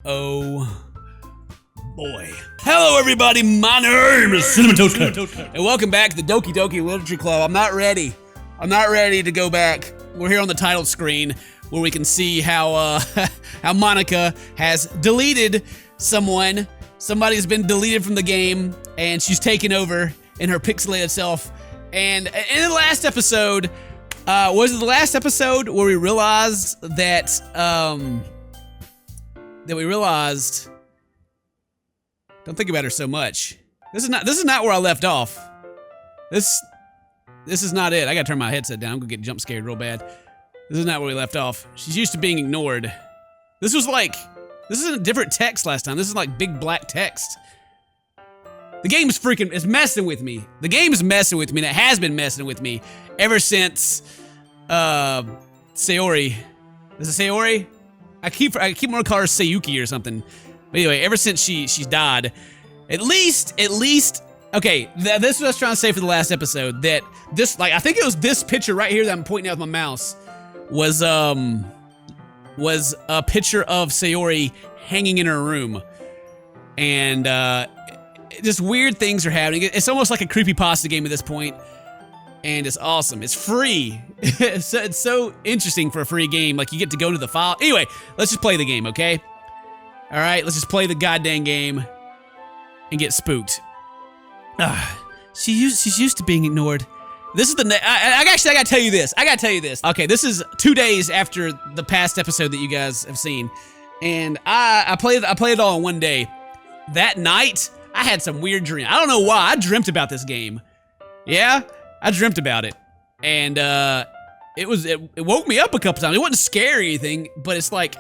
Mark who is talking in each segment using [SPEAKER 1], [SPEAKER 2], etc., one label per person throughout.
[SPEAKER 1] Oh boy. Hello everybody, my name is CinnamonToastKen, and welcome back to the Doki Doki Literature Club. I'm not ready to go back. We're here on the title screen where we can see how how Monika has deleted someone. Somebody's been deleted from the game, and she's taken over in her pixelated self. And in the last episode, was it the last episode where we realized that don't think about her so much. This is not where I left off. This is not it. I gotta turn my headset down. I'm gonna get jump scared real bad. This is not where we left off. She's used to being ignored. This is a different text last time. This is like big black text. The game is it's messing with me. The game is messing with me, and it has been messing with me ever since Sayori. Is it Sayori? I keep wanting to call her Sayuki or something. But anyway, ever since she's died, at least, okay, this is what I was trying to say for the last episode, that this, like, I think it was this picture right here that I'm pointing out with my mouse, was a picture of Sayori hanging in her room. And, just weird things are happening. It's almost like a creepypasta game at this point, and it's awesome. It's free. It's so interesting for a free game. Like, you get to go to the file. Anyway, let's just play the game, okay? All right, let's just play the goddamn game and get spooked. She's used to being ignored. This is the I gotta tell you this. Okay, this is 2 days after the past episode that you guys have seen, and I played it all in one day. That night, I had some weird dream. I don't know why. I dreamt about this game. Yeah, I dreamt about it, and it woke me up a couple times. It wasn't scary or anything, but it's like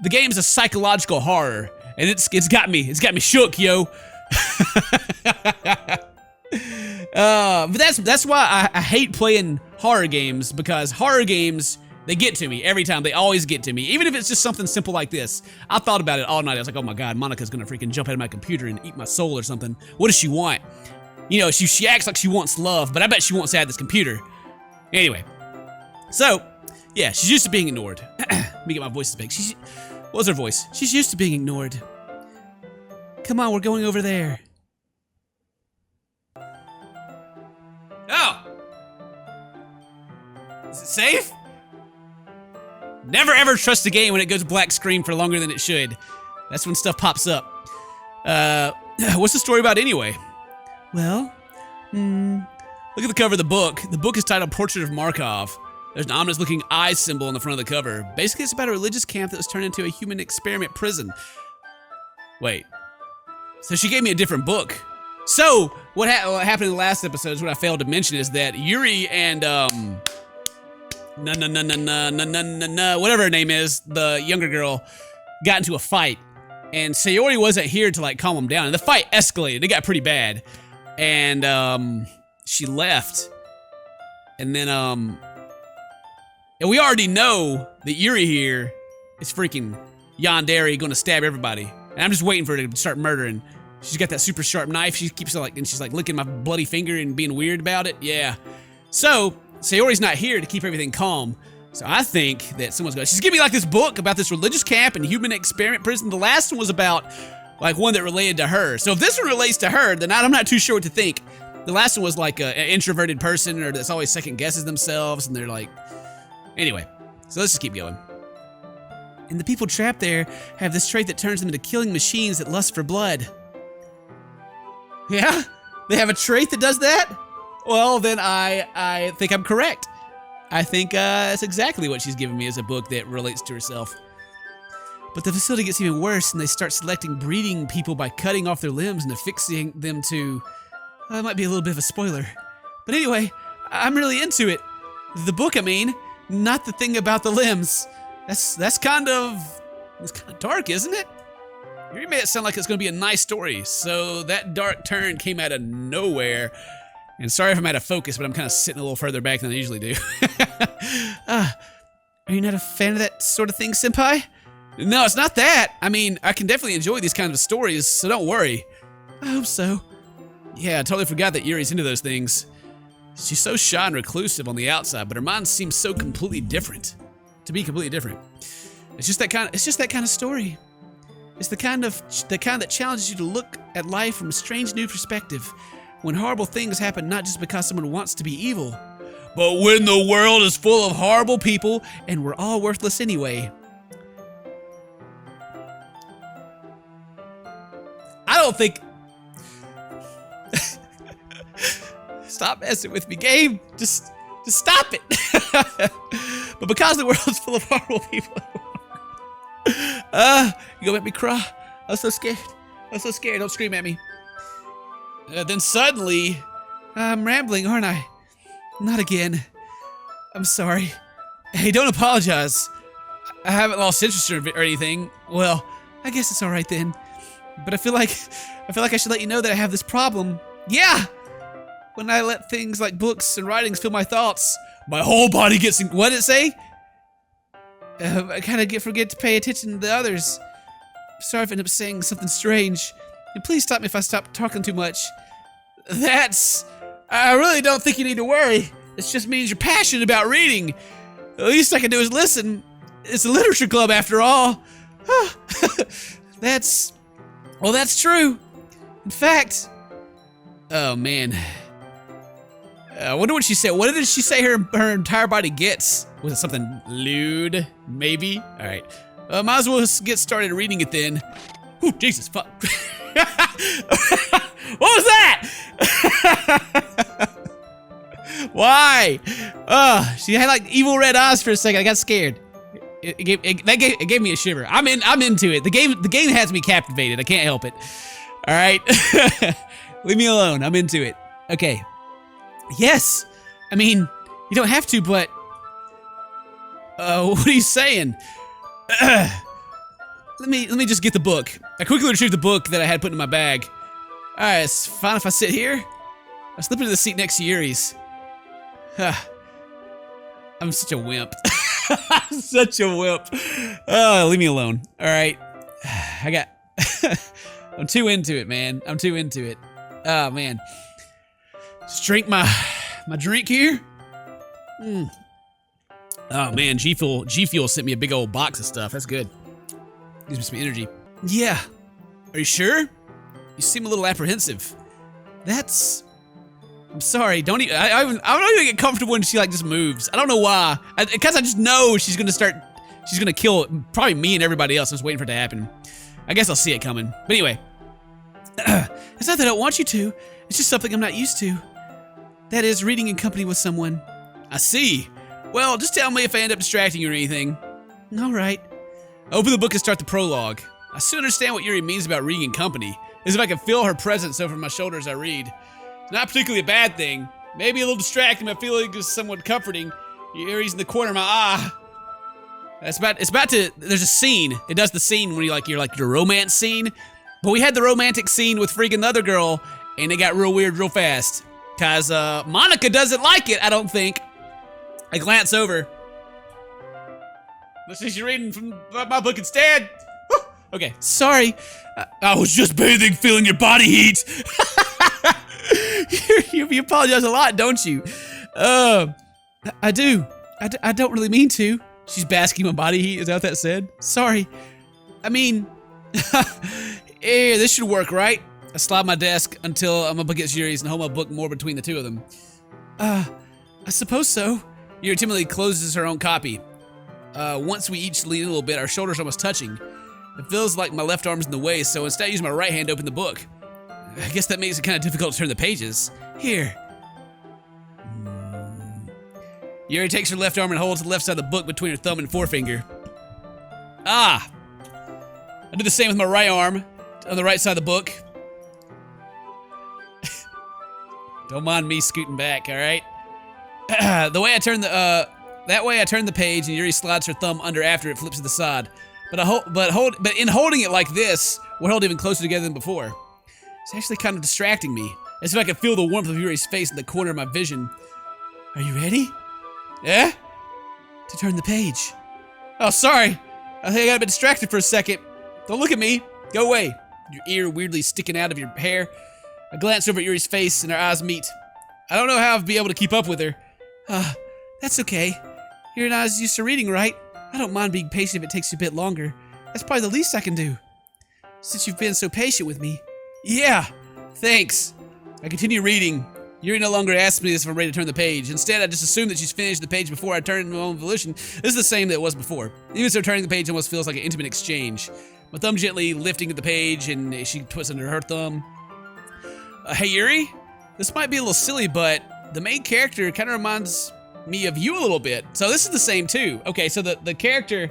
[SPEAKER 1] the game's a psychological horror, and it's got me shook, yo. But that's why I hate playing horror games, because horror games, they get to me every time. They always get to me, even if it's just something simple like this. I thought about it all night. I was like, oh my god, Monika's gonna freaking jump out of my computer and eat my soul or something. What does she want? You know, she acts like she wants love, but I bet she wants to have this computer. Anyway, so yeah, she's used to being ignored. Let me get my voice big. What was her voice? She's used to being ignored. Come on, we're going over there. Oh! Is it safe? Never ever trust a game when it goes black screen for longer than it should. That's when stuff pops up. What's the story about anyway? Well, look at the cover of the book. The book is titled Portrait of Markov. There's an ominous looking eye symbol on the front of the cover. Basically, it's about a religious camp that was turned into a human experiment prison. Wait. So she gave me a different book. So, what happened in the last episode is what I failed to mention is that Yuri and, whatever her name is, the younger girl, got into a fight. And Sayori wasn't here to, like, calm them down. And the fight escalated. It got pretty bad. And, she left. And then, and we already know that Yuri here is freaking yandere gonna stab everybody. And I'm just waiting for her to start murdering. She's got that super sharp knife. She keeps like, and she's like licking my bloody finger and being weird about it. Yeah. So, Sayori's not here to keep everything calm. So I think that she's giving me like this book about this religious camp and human experiment prison. The last one was about like one that related to her. So if this one relates to her, then I'm not too sure what to think. The last one was like an introverted person or that's always second guesses themselves and they're like, anyway, so let's just keep going. And the people trapped there have this trait that turns them into killing machines that lust for blood. Yeah? They have a trait that does that? Well, then I think I'm correct. I think that's exactly what she's giving me as a book that relates to herself. But the facility gets even worse, and they start selecting breeding people by cutting off their limbs and affixing them to... That might be a little bit of a spoiler. But anyway, I'm really into it. The book, I mean, not the thing about the limbs. That's kind of dark, isn't it? You made it sound like it's going to be a nice story, so that dark turn came out of nowhere. And sorry if I'm out of focus, but I'm kind of sitting a little further back than I usually do. Are you not a fan of that sort of thing, senpai? No, it's not that. I mean, I can definitely enjoy these kinds of stories, so don't worry. I hope so. Yeah, I totally forgot that Yuri's into those things. She's so shy and reclusive on the outside, but her mind seems so completely different. To be completely different. It's just that kind of story. It's the kind that challenges you to look at life from a strange new perspective, when horrible things happen not just because someone wants to be evil, but when the world is full of horrible people and we're all worthless anyway. I don't think... Stop messing with me, game. Just stop it. But because the world is full of horrible people... you're gonna make me cry. I'm so scared. I'm so scared. Don't scream at me. Then suddenly... I'm rambling, aren't I? Not again. I'm sorry. Hey, don't apologize. I haven't lost interest or anything. Well, I guess it's alright then. But I feel like I should let you know that I have this problem. Yeah! When I let things like books and writings fill my thoughts, my whole body gets... What did it say? I kind of forget to pay attention to the others. Sorry if I end up saying something strange. And please stop me if I stop talking too much. I really don't think you need to worry. It just means you're passionate about reading. The least I can do is listen. It's a literature club after all. That's true. In fact... Oh, man. I wonder what she said. What did she say her entire body gets? Was it something lewd? Maybe? Alright. Might as well get started reading it then. Ooh, Jesus, fuck. What was that? Why? She had like evil red eyes for a second. I got scared. It gave me a shiver. I'm into it. The game has me captivated. I can't help it. All right. Leave me alone. I'm into it. Okay. Yes. I mean, you don't have to, but what are you saying? Let me just get the book. I quickly retrieved the book that I had put in my bag. All right, it's fine if I sit here. I slip into the seat next to Yuri's. I'm such a wimp. I'm such a wimp. Oh, leave me alone. All right. I'm too into it, man. I'm too into it. Oh, man. Just drink my drink here. Oh, man. G Fuel sent me a big old box of stuff. That's good. Gives me some energy. Yeah. Are you sure? You seem a little apprehensive. I'm sorry. I don't even get comfortable when she like just moves. I don't know why. Because I just know she's gonna kill probably me and everybody else. I'm just waiting for it to happen. I guess I'll see it coming. But anyway, it's not that I don't want you to. It's just something I'm not used to. That is reading in company with someone. I see. Well, just tell me if I end up distracting you or anything. All right. I open the book and start the prologue. I soon understand what Yuri means about reading in company. As if I can feel her presence over my shoulder as I read. It's not particularly a bad thing. Maybe a little distracting, but feeling is somewhat comforting. Yuri's in the corner of my eye. It's about to, there's a scene. It does the scene when you're like your romance scene. But we had the romantic scene with freaking the other girl, and it got real weird real fast. Cause Monika doesn't like it, I don't think. I glance over. Looks like she's reading from my book instead. Okay, sorry. I was just bathing, feeling your body heat. You apologize a lot, don't you? I do. I don't really mean to. She's basking in my body heat, is that what that said? Sorry. I mean, yeah, this should work, right? I slide my desk until I'm up against Yuri's and hold my book more between the two of them. I suppose so. Yuri timidly closes her own copy. Once we each lean a little bit, our shoulders are almost touching. It feels like my left arm's in the way, so instead I use my right hand to open the book. I guess that makes it kind of difficult to turn the pages. Here. Yuri takes her left arm and holds the left side of the book between her thumb and forefinger. Ah! I do the same with my right arm on the right side of the book. Don't mind me scooting back, all right? That way I turn the page and Yuri slides her thumb under after it flips to the side. But in holding it like this, we're held even closer together than before. It's actually kind of distracting me, as if I could feel the warmth of Yuri's face in the corner of my vision. Are you ready? Yeah? To turn the page. Oh, sorry. I think I got a bit distracted for a second. Don't look at me. Go away. Your ear weirdly sticking out of your hair. I glance over at Yuri's face and our eyes meet. I don't know how I'll be able to keep up with her. That's okay. You're not as used to reading, right? I don't mind being patient if it takes you a bit longer. That's probably the least I can do. since you've been so patient with me. Yeah, thanks. I continue reading. Yuri no longer asks me if I'm ready to turn the page. Instead, I just assume that she's finished the page before I turn my own volition. This is the same that it was before. Even so, turning the page almost feels like an intimate exchange. My thumb gently lifting at the page, and she twists under her thumb. Hey, Yuri? This might be a little silly, but the main character kind of reminds me of you a little bit. So this is the same, too. Okay, so the character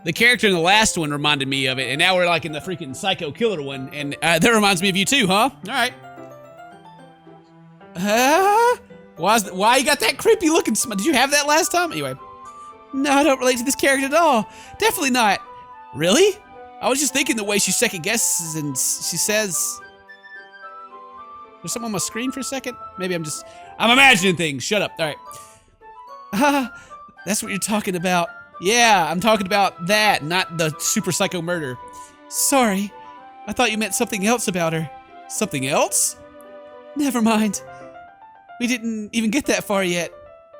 [SPEAKER 1] in the last one reminded me of it, and now we're like in the freaking psycho killer one, and that reminds me of you, too, huh? All right. Why you got that creepy looking smile? Did you have that last time? Anyway. No, I don't relate to this character at all. Definitely not. Really? I was just thinking the way she second guesses and she says... There's something on my screen for a second? Maybe I'm imagining things. Shut up. All right. That's what you're talking about. Yeah, I'm talking about that, not the super psycho murder. Sorry. I thought you meant something else about her. Something else? Never mind. We didn't even get that far yet,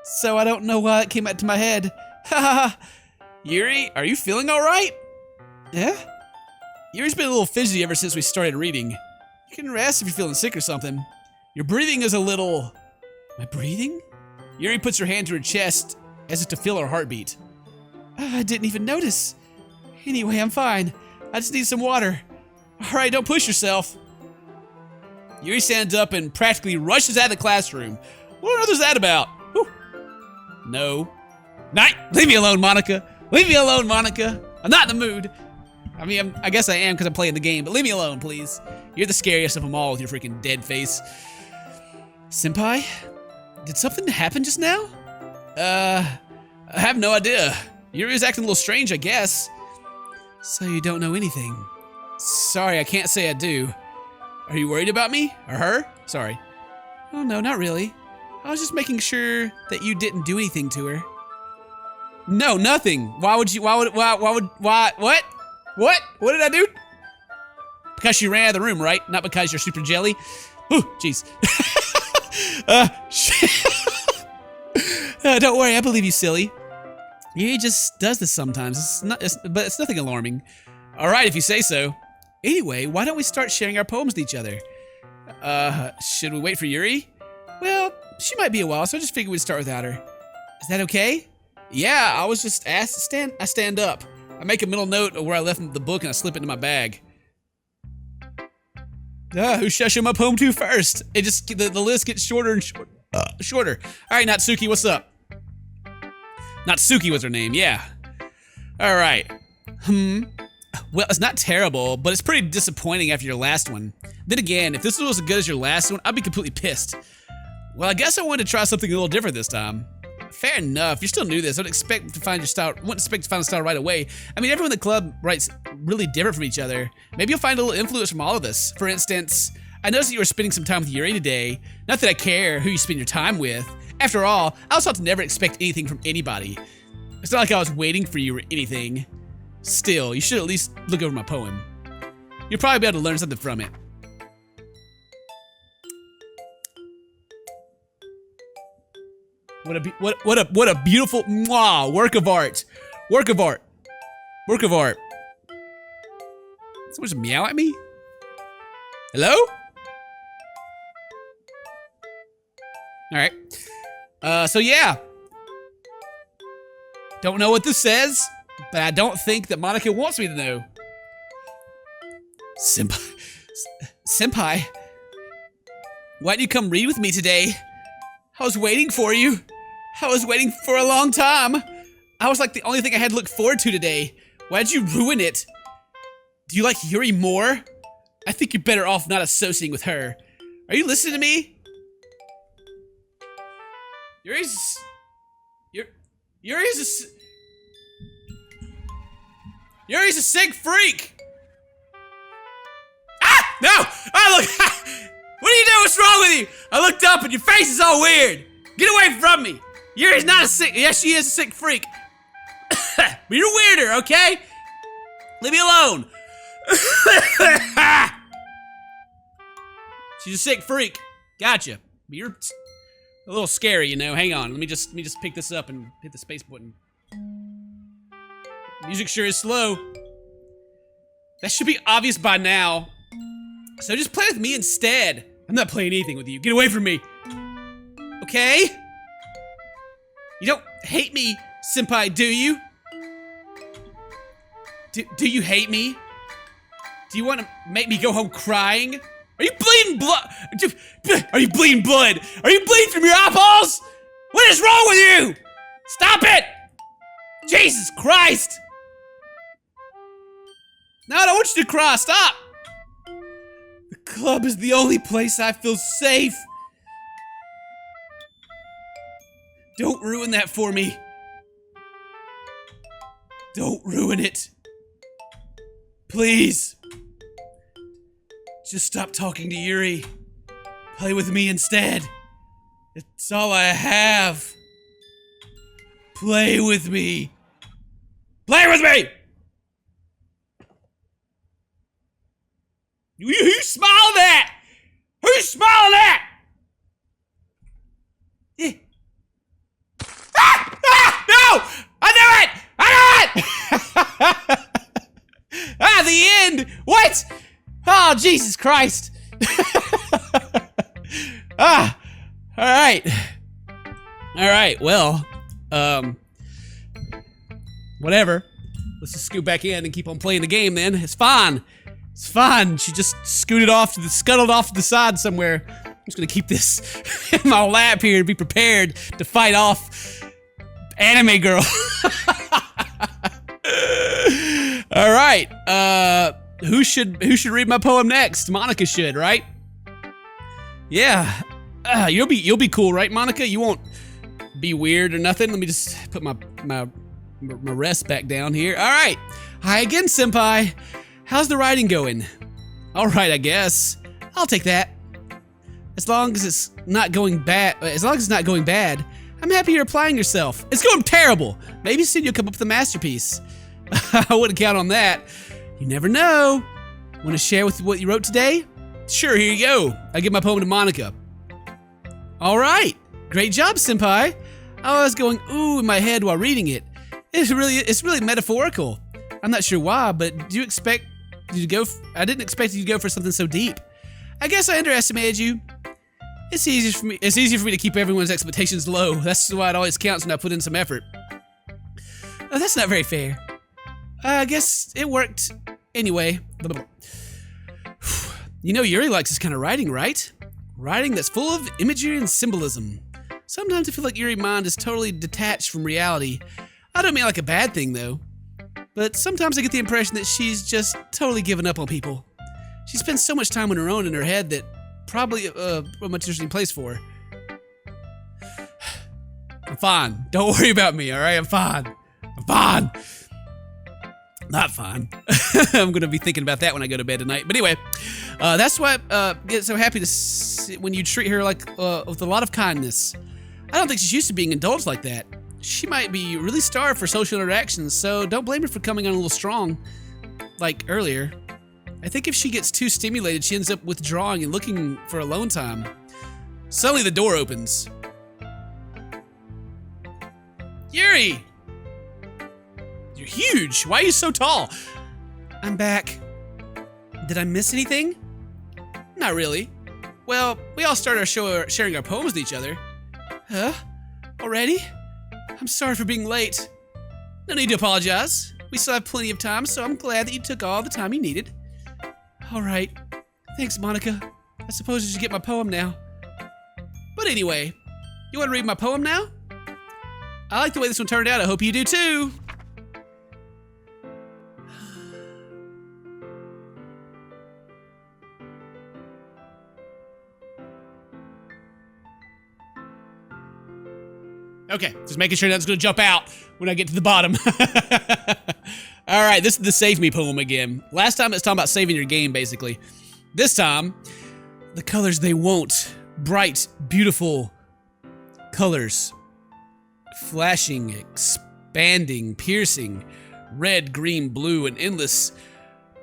[SPEAKER 1] so I don't know why it came into my head. Ha. Yuri, are you feeling all right? Yeah? Yuri's been a little fidgety ever since we started reading. You can rest if you're feeling sick or something. Your breathing is a little... My breathing? Yuri puts her hand to her chest as if to feel her heartbeat. I didn't even notice. Anyway, I'm fine. I just need some water. All right, don't push yourself. Yuri stands up and practically rushes out of the classroom. What on earth is that about? Whew. No. Night. Leave me alone, Monika. Leave me alone, Monika. I'm not in the mood. I mean, I guess I am because I'm playing the game, but leave me alone, please. You're the scariest of them all with your freaking dead face. Senpai? Did something happen just now? I have no idea. Yuri's acting a little strange, I guess. So you don't know anything? Sorry, I can't say I do. Are you worried about me? Or her? Sorry. Oh, no, not really. I was just making sure that you didn't do anything to her. No, nothing. Why? What? What did I do? Because she ran out of the room, right? Not because you're super jelly? Ooh, jeez. Don't worry, I believe you, silly. He just does this sometimes. But it's nothing alarming. All right, if you say so. Anyway, why don't we start sharing our poems with each other? Should we wait for Yuri? Well, she might be a while, so I just figured we'd start without her. Is that okay? Yeah, I was just asked. I stand up. I make a mental note of where I left the book and I slip it into my bag. Who should I show my poem to first? It just the list gets shorter and shorter. All right, Natsuki, what's up? Natsuki was her name, yeah. All right. Well, it's not terrible, but it's pretty disappointing after your last one. Then again, if this was as good as your last one, I'd be completely pissed. Well, I guess I wanted to try something a little different this time. Fair enough, you're still new to this. I wouldn't expect to find a style right away. I mean, everyone in the club writes really different from each other. Maybe you'll find a little influence from all of us. For instance, I noticed that you were spending some time with Yuri today. Not that I care who you spend your time with. After all, I was taught to never expect anything from anybody. It's not like I was waiting for you or anything. Still, you should at least look over my poem. You'll probably be able to learn something from it. What a beautiful work of art. Work of art. Work of art. Someone's meow at me? Hello? Alright. So yeah. Don't know what this says, but I don't think that Monika wants me to know. Senpai, why didn't you come read with me today? I was waiting for you. I was waiting for a long time. I was like the only thing I had to look forward to today. Why did you ruin it? Do you like Yuri more? I think you're better off not associating with her. Are you listening to me? Yuri's a sick freak. Ah! No! Oh, look! What are you doing? What's wrong with you? I looked up and your face is all weird. Get away from me. Yuri's not a sick... Yes, she is a sick freak. But you're weirder, okay? Leave me alone. She's a sick freak. Gotcha. But you're a little scary, you know. Hang on. Let me just pick this up and hit the space button. Music sure is slow. That should be obvious by now. So just play with me instead. I'm not playing anything with you. Get away from me. Okay? You don't hate me, senpai, do you? Do you hate me? Do you want to make me go home crying? Are you bleeding blood? Are you bleeding blood? Are you bleeding from your eyeballs? What is wrong with you? Stop it! Jesus Christ! No, I don't want you to cry. Stop! The club is the only place I feel safe. Don't ruin that for me. Don't ruin it. Please. Just stop talking to Yuri. Play with me instead. It's all I have. Play with me. Play with me! Who smiled at? Who's smiling at? Yeah. No! I knew it! I knew it! The end! What? Oh, Jesus Christ. Alright. Alright, well, whatever. Let's just scoot back in and keep on playing the game then. It's fine. It's fine. She just scuttled off to the side somewhere. I'm just gonna keep this in my lap here and be prepared to fight off anime girl. All right. Who should read my poem next? Monika should, right? Yeah. You'll be cool, right, Monika? You won't be weird or nothing. Let me just put my rest back down here. All right. Hi again, senpai. How's the writing going? All right, I guess. I'll take that. As long as it's not going bad, I'm happy you're applying yourself. It's going terrible. Maybe soon you'll come up with a masterpiece. I wouldn't count on that. You never know. Want to share with what you wrote today? Sure, here you go. I give my poem to Monika. All right. Great job, senpai. I was going ooh in my head while reading it. It's really metaphorical. I'm not sure why, but I didn't expect you to go for something so deep. I guess I underestimated you. It's easier for me to keep everyone's expectations low. That's why it always counts when I put in some effort. Oh, that's not very fair. I guess it worked anyway. You know Yuri likes this kind of writing, right? Writing that's full of imagery and symbolism. Sometimes I feel like Yuri's mind is totally detached from reality. I don't mean like a bad thing, though. But sometimes I get the impression that she's just totally given up on people. She spends so much time on her own in her head that probably a much interesting place for her. I'm fine. Don't worry about me, alright? I'm fine. I'm fine. Not fine. I'm gonna be thinking about that when I go to bed tonight. But anyway, that's why I get so happy to see when you treat her like with a lot of kindness. I don't think she's used to being indulged like that. She might be really starved for social interactions, so don't blame her for coming on a little strong, like earlier. I think if she gets too stimulated, she ends up withdrawing and looking for alone time. Suddenly the door opens. Yuri! You're huge! Why are you so tall? I'm back. Did I miss anything? Not really. Well, we all started our show sharing our poems with each other. Huh? Already? I'm sorry for being late. No need to apologize. We still have plenty of time, so I'm glad that you took all the time you needed. All right. Thanks, Monika. I suppose I should get my poem now. But anyway, you want to read my poem now? I like the way this one turned out. I hope you do too. Okay, just making sure that's gonna jump out when I get to the bottom. All right, this is the Save Me poem again. Last time it's talking about saving your game, basically. This time, the colors they won't. Bright, beautiful colors. Flashing, expanding, piercing. Red, green, blue, an endless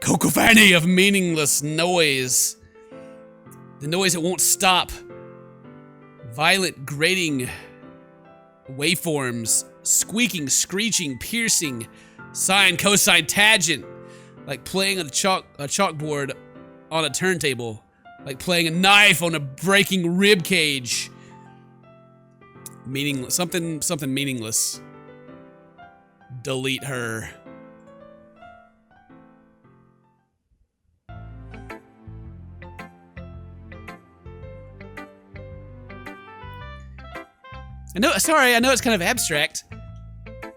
[SPEAKER 1] cacophony of meaningless noise. The noise that won't stop. Violent, grating waveforms, squeaking, screeching, piercing, sine, cosine, tangent, like playing on a chalkboard on a turntable, like playing a knife on a breaking rib cage. Meaningless, something meaningless. Delete her. Sorry, I know it's kind of abstract.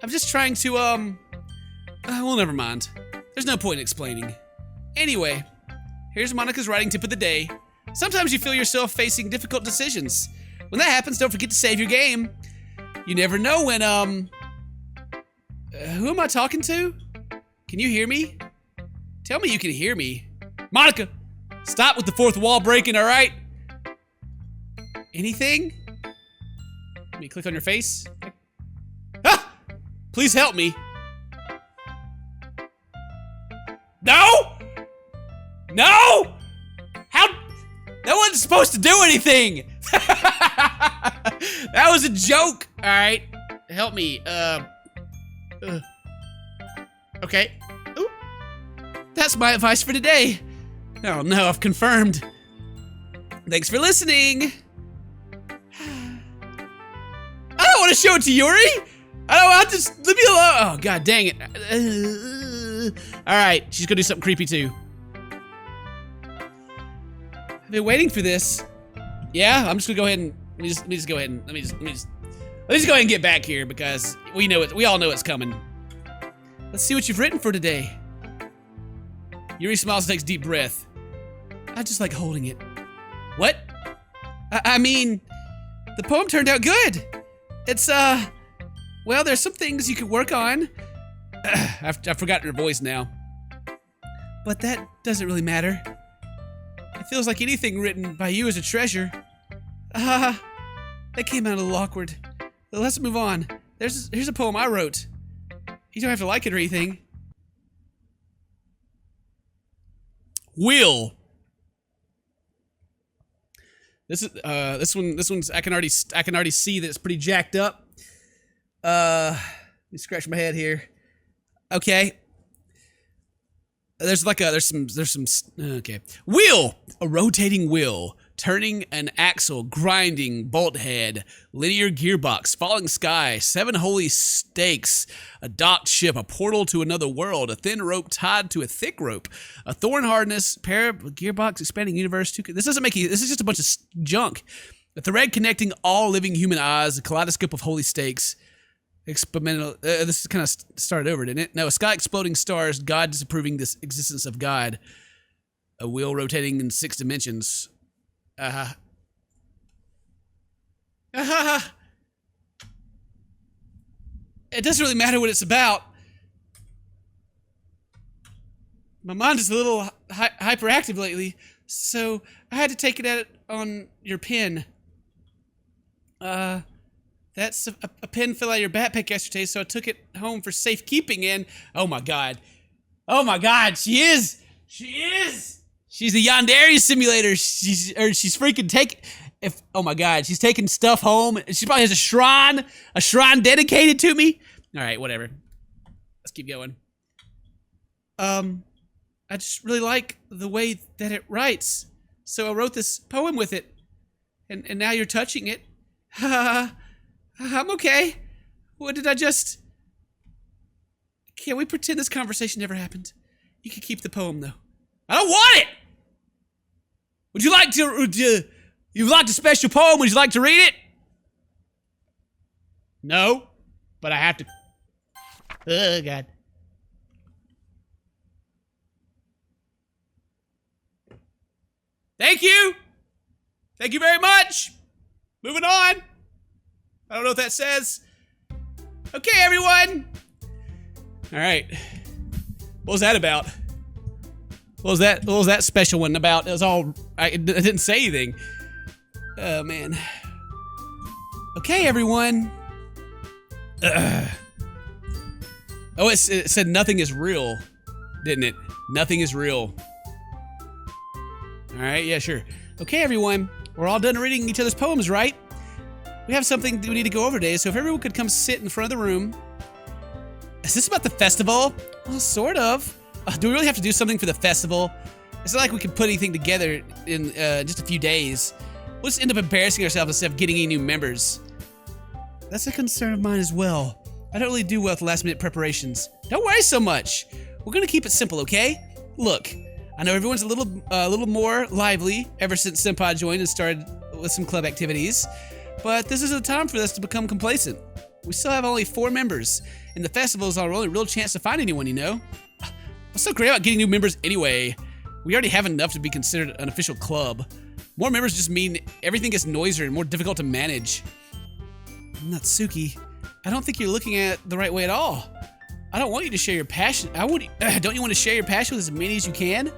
[SPEAKER 1] I'm just trying to, well, never mind. There's no point in explaining. Anyway, here's Monika's writing tip of the day. Sometimes you feel yourself facing difficult decisions. When that happens, don't forget to save your game. You never know when, who am I talking to? Can you hear me? Tell me you can hear me. Monika, stop with the fourth wall breaking, all right? Anything? Let me click on your face. Ah! Please help me. No! No! How? That wasn't supposed to do anything! That was a joke! Alright. Help me. Okay. Ooh. That's my advice for today. Oh no, I've confirmed. Thanks for listening. I don't want to show it to Yuri. I'll just leave me alone. Oh god dang it. Alright, she's gonna do something creepy too. I've been waiting for this. Yeah, I'm just gonna go ahead and let me just go ahead and let me just go ahead and get back here because we all know it's coming. Let's see what you've written for today. Yuri smiles and takes a deep breath. I just like holding it. What? I mean, the poem turned out good. It's well, there's some things you could work on. I've forgotten her voice now. But that doesn't really matter. It feels like anything written by you is a treasure. That came out a little awkward. Let's move on. Here's a poem I wrote. You don't have to like it or anything. Will. This one's I can already see that it's pretty jacked up. Let me scratch my head here. Okay. There's some okay. Wheel, a rotating wheel, turning an axle, grinding bolt head, linear gearbox, falling sky, 7 holy stakes, a docked ship, a portal to another world, a thin rope tied to a thick rope, a thorn hardness, pair of gearbox, expanding universe. This doesn't make this is just a bunch of junk. A thread connecting all living human eyes, a kaleidoscope of holy stakes. Experimental. This is kind of started over, didn't it? No, a sky exploding stars, God disapproving this existence of God. A wheel rotating in 6 dimensions. It doesn't really matter what it's about. My mind is a little hyperactive lately, so I had to take it out on your pen. That's a pen fell out of your backpack yesterday, so I took it home for safekeeping. And oh my god, she is. She's a yandere simulator. She's freaking oh my god, she's taking stuff home. She probably has a shrine dedicated to me. All right, whatever. Let's keep going. I just really like the way that it writes, so I wrote this poem with it, and now you're touching it. I'm okay. What did I just... Can't we pretend this conversation never happened? You can keep the poem, though. I don't want it! Would you like to... You liked a special poem? Would you like to read it? No, but I have to... Oh, God. Thank you! Thank you very much! Moving on! I don't know what that says. Okay, everyone. All right. What was that about? What was that special one about? It was all, I didn't say anything. Oh, man. Okay, everyone. Oh, it said nothing is real, didn't it? Nothing is real. All right, yeah, sure. Okay, everyone. We're all done reading each other's poems, right? We have something we need to go over today, so if everyone could come sit in front of the room. Is this about the festival? Well, sort of. Do we really have to do something for the festival? It's not like we can put anything together in just a few days. We'll just end up embarrassing ourselves instead of getting any new members. That's a concern of mine as well. I don't really do well with last-minute preparations. Don't worry so much. We're gonna keep it simple, okay? Look, I know everyone's a little more lively ever since Senpai joined and started with some club activities, but this is a time for us to become complacent. We still have only 4 members, and the festival is our only real chance to find anyone, you know? What's so great about getting new members anyway? We already have enough to be considered an official club. More members just mean everything gets noisier and more difficult to manage. Natsuki, I don't think you're looking at it the right way at all. I don't want you to share your passion. Don't you want to share your passion with as many as you can?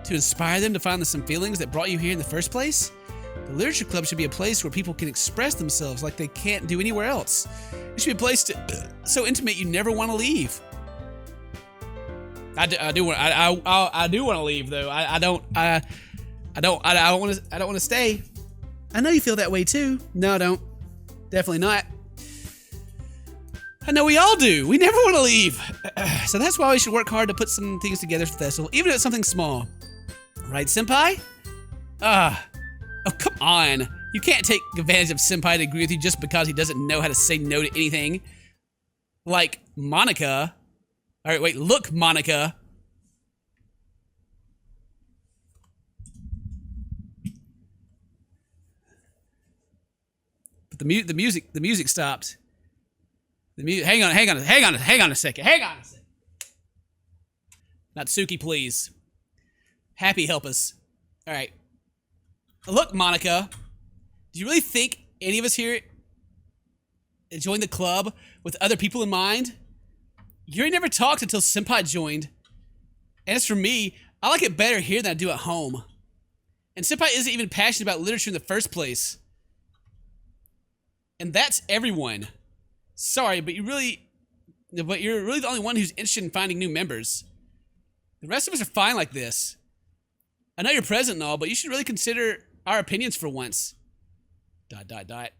[SPEAKER 1] To inspire them to find some feelings that brought you here in the first place? The Literature Club should be a place where people can express themselves like they can't do anywhere else. It should be a place so intimate you never want to leave. I do want to leave though. I don't want to stay. I know you feel that way too. No, I don't. Definitely not. I know we all do. We never want to leave. So that's why we should work hard to put some things together for the festival, even if it's something small. Right, Senpai? Oh, come on. You can't take advantage of Senpai to agree with you just because he doesn't know how to say no to anything. Like Monika. All right, wait, look, Monika. But the music stopped. Hang on a second. Natsuki, please. Happy, help us. All right. Look, Monika. Do you really think any of us here joined the club with other people in mind? You ain't never talked until Senpai joined. And as for me, I like it better here than I do at home. And Senpai isn't even passionate about literature in the first place. And that's everyone. Sorry, but you're really the only one who's interested in finding new members. The rest of us are fine like this. I know you're present and all, but you should really consider our opinions for once. ... Monika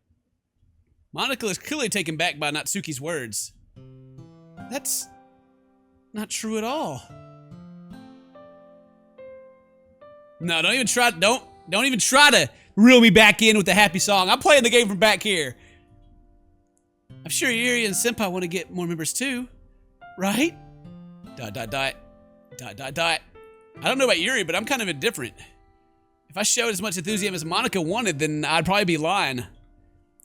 [SPEAKER 1] is clearly taken back by Natsuki's words. That's not true at all. No, don't even try to reel me back in with the happy song. I'm playing the game from back here. I'm sure Yuri and Senpai want to get more members too, right? ... I don't know about Yuri, but I'm kind of indifferent. If I showed as much enthusiasm as Monika wanted, then I'd probably be lying.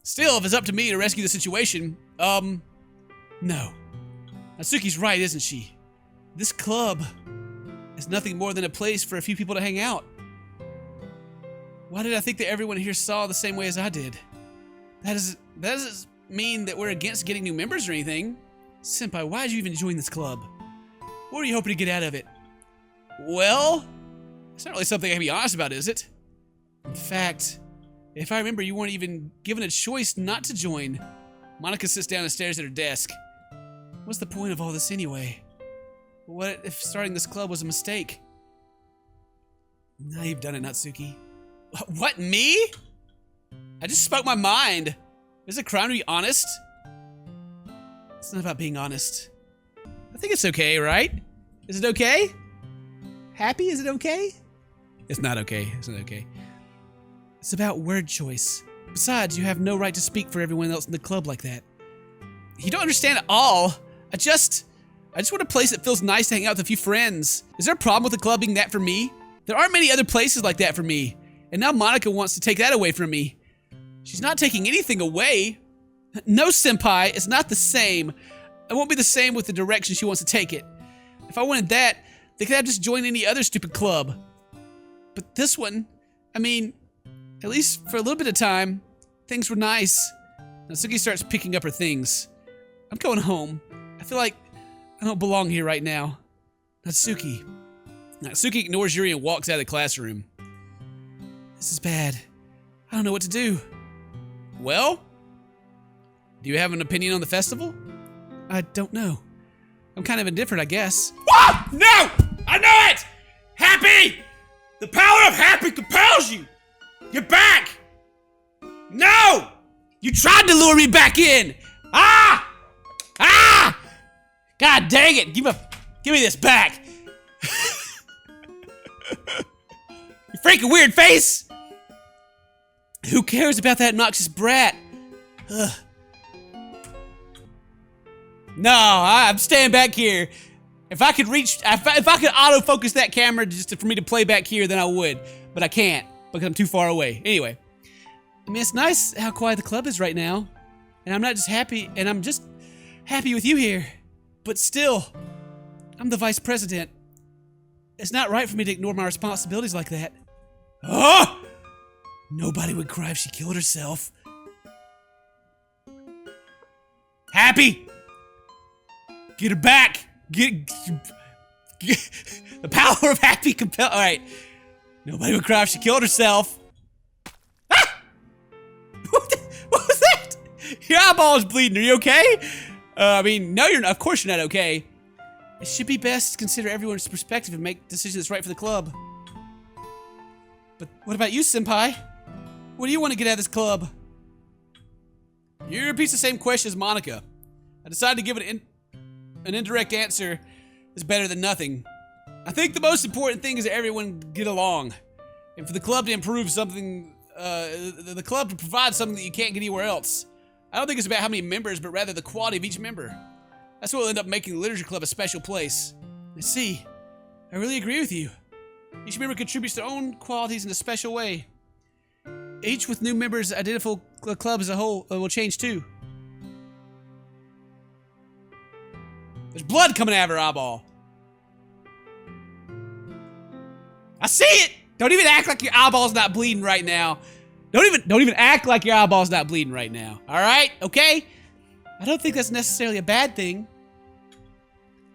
[SPEAKER 1] Still, if it's up to me to rescue the situation, no. Natsuki's right, isn't she? This club is nothing more than a place for a few people to hang out. Why did I think that everyone here saw the same way as I did? That doesn't mean that we're against getting new members or anything. Senpai, why did you even join this club? What are you hoping to get out of it? Well, it's not really something I can be honest about, is it? In fact, if I remember, you weren't even given a choice not to join. Monika sits down and stares at her desk. What's the point of all this anyway? What if starting this club was a mistake? Now you've done it, Natsuki. What, me? I just spoke my mind. Is it a crime to be honest? It's not about being honest. I think it's okay, right? Is it okay? Happy? Is it okay? It's not okay. It's not okay. It's about word choice. Besides, you have no right to speak for everyone else in the club like that. You don't understand at all. I just want a place that feels nice to hang out with a few friends. Is there a problem with the club being that for me? There aren't many other places like that for me. And now Monika wants to take that away from me. She's not taking anything away. No, Senpai, it's not the same. It won't be the same with the direction she wants to take it. If I wanted that, they could have just joined any other stupid club. But this one, I mean, at least for a little bit of time, things were nice. Natsuki starts picking up her things. I'm going home. I feel like I don't belong here right now. Natsuki. Natsuki ignores Yuri and walks out of the classroom. This is bad. I don't know what to do. Well, do you have an opinion on the festival? I don't know. I'm kind of indifferent, I guess. Whoa! No! I know it! Happy! The power of happy compels you! You're back! No! You tried to lure me back in! Ah! Ah! God dang it! Give me this back! You freaking weird face! Who cares about that obnoxious brat? Ugh. No, I'm staying back here. If I could reach, if I could autofocus that camera just for me to play back here, then I would. But I can't, because I'm too far away. Anyway. I mean, it's nice how quiet the club is right now. And I'm not just happy, and I'm just happy with you here. But still, I'm the vice president. It's not right for me to ignore my responsibilities like that. Oh! Nobody would cry if she killed herself. Happy! Get her back! Get the power of happy compel. All right. Nobody would cry if she killed herself. Ah! What was that? Your eyeball is bleeding. Are you okay? I mean, no, you're not. Of course you're not okay. It should be best to consider everyone's perspective and make decisions that's right for the club. But what about you, senpai? What do you want to get out of this club? You repeats the same question as Monika. I decided to give it an indirect answer is better than nothing. I think the most important thing is that everyone get along. And for the club to improve something, the club to provide something that you can't get anywhere else. I don't think it's about how many members, but rather the quality of each member. That's what will end up making the Literature Club a special place. And see, I really agree with you. Each member contributes their own qualities in a special way. Each with new members, identical club as a whole will change too. There's blood coming out of her eyeball. I see it! Don't even act like your eyeball's not bleeding right now. Don't even act like your eyeball's not bleeding right now. Alright? Okay? I don't think that's necessarily a bad thing.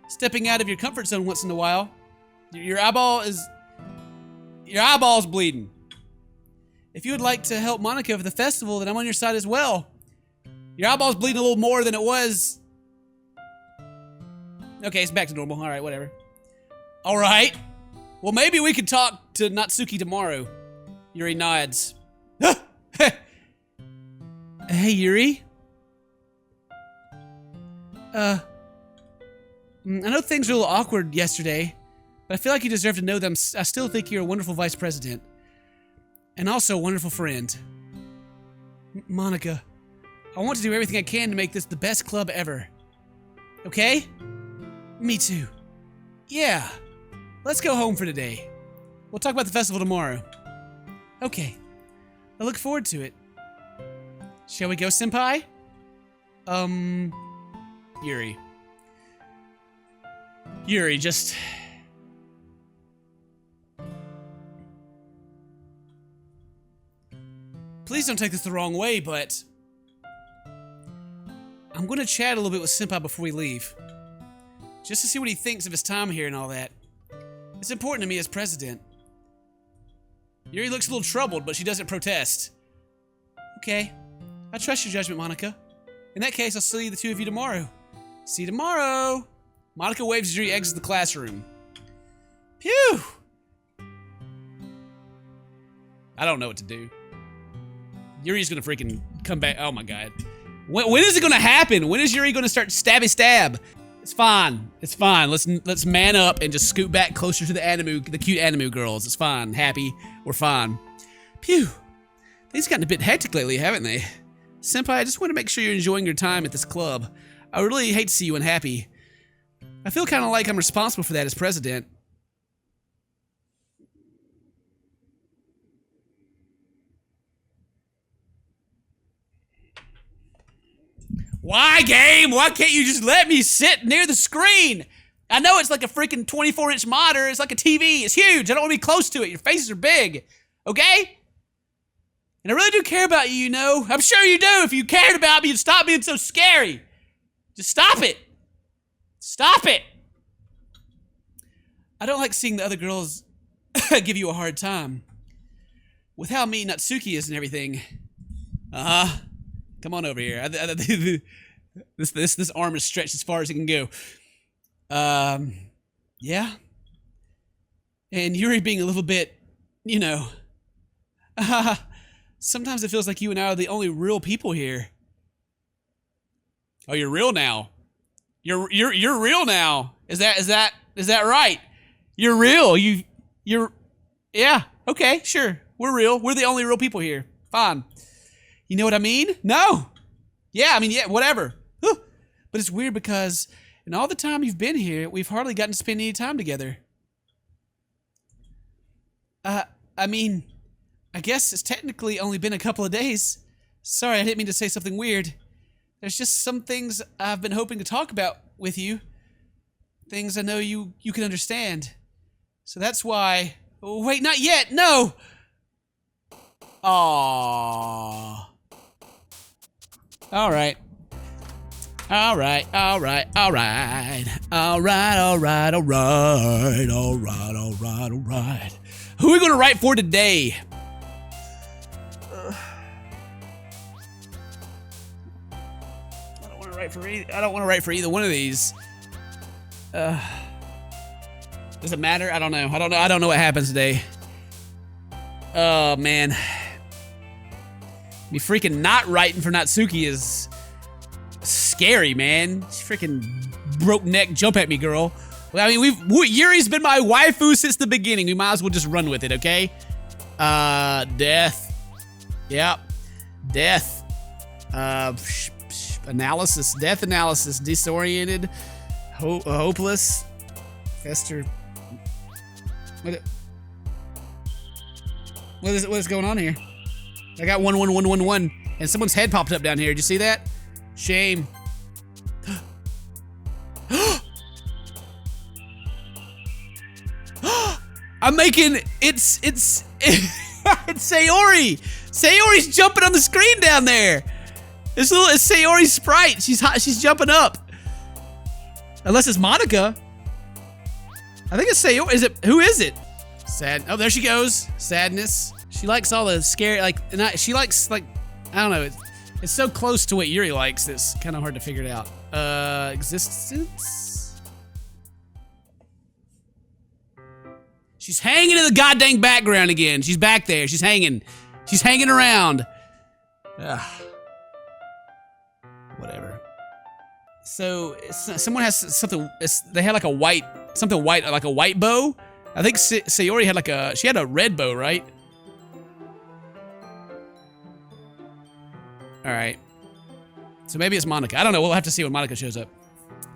[SPEAKER 1] Stepping out of your comfort zone once in a while. Your eyeball's bleeding. If you would like to help Monika for the festival, then I'm on your side as well. Your eyeball's bleeding a little more than it was. Okay, it's back to normal. Alright, whatever. Alright. Well, maybe we could talk to Natsuki tomorrow. Yuri nods. Hey, Yuri? I know things were a little awkward yesterday, but I feel like you deserve to know that I still think you're a wonderful vice president. And also a wonderful friend. Monika, I want to do everything I can to make this the best club ever. Okay? Me too. Yeah. Let's go home for today. We'll talk about the festival tomorrow. Okay. I look forward to it. Shall we go, senpai? Yuri. Yuri, just... Please don't take this the wrong way, but... I'm gonna chat a little bit with senpai before we leave. Just to see what he thinks of his time here and all that. It's important to me as president. Yuri looks a little troubled, but she doesn't protest. Okay. I trust your judgment, Monika. In that case, I'll see the two of you tomorrow. See you tomorrow! Monika waves as Yuri exits the classroom. Phew! I don't know what to do. Yuri's gonna freaking come back. Oh my god. When is it gonna happen? When is Yuri gonna start stabby stab? It's fine. It's fine. Let's man up and just scoot back closer to the cute anime girls. It's fine. Happy. We're fine. Phew. Things gotten a bit hectic lately, haven't they? Senpai, I just want to make sure you're enjoying your time at this club. I really hate to see you unhappy. I feel kind of like I'm responsible for that as president. Why, game? Why can't you just let me sit near the screen? I know it's like a freaking 24-inch monitor. It's like a TV. It's huge. I don't want to be close to it. Your faces are big. Okay? And I really do care about you, you know. I'm sure you do. If you cared about me, you'd stop being so scary. Just stop it. Stop it. I don't like seeing the other girls give you a hard time. With how mean Natsuki is and everything. Uh-huh. Come on over here. This arm is stretched as far as it can go. Yeah. And Yuri being a little bit, you know. Sometimes it feels like you and I are the only real people here. Oh, you're real now. You're real now. Is that right? You're real. Yeah, okay, sure. We're real. We're the only real people here. Fine. You know what I mean? No. Yeah, I mean, yeah, whatever. But it's weird because in all the time you've been here, we've hardly gotten to spend any time together. I mean, I guess it's technically only been a couple of days. Sorry, I didn't mean to say something weird. There's just some things I've been hoping to talk about with you. Things I know you can understand. So that's why... Oh, wait, not yet! No! Aww. Alright. Alright, alright, alright. Alright, alright, alright. Alright, alright, alright. Who are we gonna write for today? I don't want to write for either one of these. Does it matter? I don't know. I don't know what happens today. Oh man. Me freaking not writing for Natsuki is scary, man. She freaking broke neck jump at me, girl. Well, I mean, Yuri's been my waifu since the beginning. We might as well just run with it, okay? Death. Yep. Death. Analysis. Death analysis. Disoriented. Hopeless. Fester. What is going on here? I got 11111 and someone's head popped up down here. Did you see that? Shame. I'm making it's Sayori. Sayori's jumping on the screen down there. It's Sayori's sprite. She's jumping up. Unless it's Monika. I think it's Sayori. Who is it? Sad. Oh, there she goes. Sadness. She likes all the scary, she likes, I don't know. It's so close to what Yuri likes, it's kind of hard to figure it out. Existence? She's hanging in the goddamn background again. She's back there. She's hanging. She's hanging around. Ugh. Whatever. So, someone has something, they had like a white, something white, like a white bow. I think Sayori had she had a red bow, right? Alright. So maybe it's Monika. I don't know. We'll have to see when Monika shows up.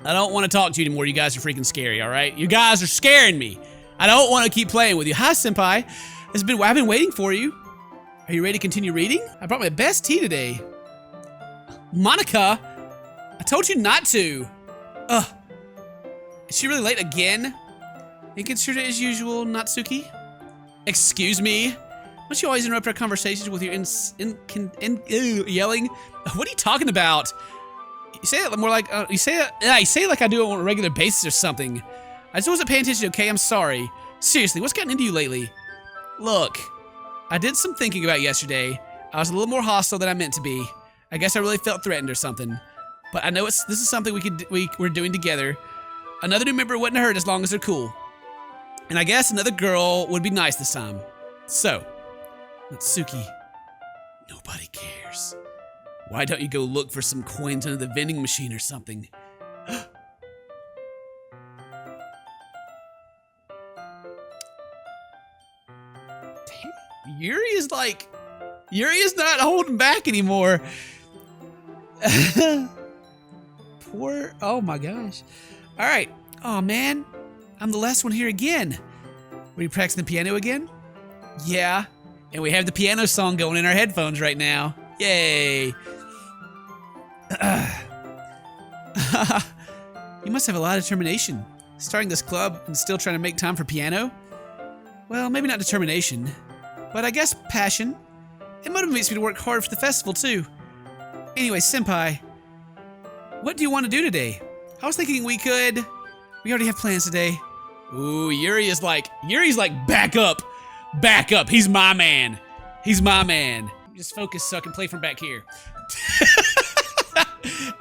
[SPEAKER 1] I don't want to talk to you anymore. You guys are freaking scary, alright? You guys are scaring me. I don't want to keep playing with you. Hi, Senpai. I've been waiting for you. Are you ready to continue reading? I brought my best tea today. Monika! I told you not to. Ugh. Is she really late again? Inconsiderate as usual, Natsuki? Excuse me? Don't you always interrupt our conversations with your yelling? What are you talking about? You say it more like, you say it like I do it on a regular basis or something. I just wasn't paying attention, okay? I'm sorry. Seriously, what's gotten into you lately? Look, I did some thinking about yesterday. I was a little more hostile than I meant to be. I guess I really felt threatened or something. But I know this is something we're doing together. Another new member wouldn't hurt as long as they're cool. And I guess another girl would be nice this time. So, Natsuki, nobody cares. Why don't you go look for some coins under the vending machine or something? Damn, Yuri is not holding back anymore. Poor, oh my gosh. All right, oh man. I'm the last one here again. Were you practicing the piano again? Yeah, and we have the piano song going in our headphones right now. Yay. You must have a lot of determination. Starting this club and still trying to make time for piano? Well, maybe not determination, but I guess passion. It motivates me to work hard for the festival too. Anyway, Senpai, what do you want to do today? I was thinking we already have plans today. Ooh, Yuri's like, back up. He's my man. Just focus so I can play from back here.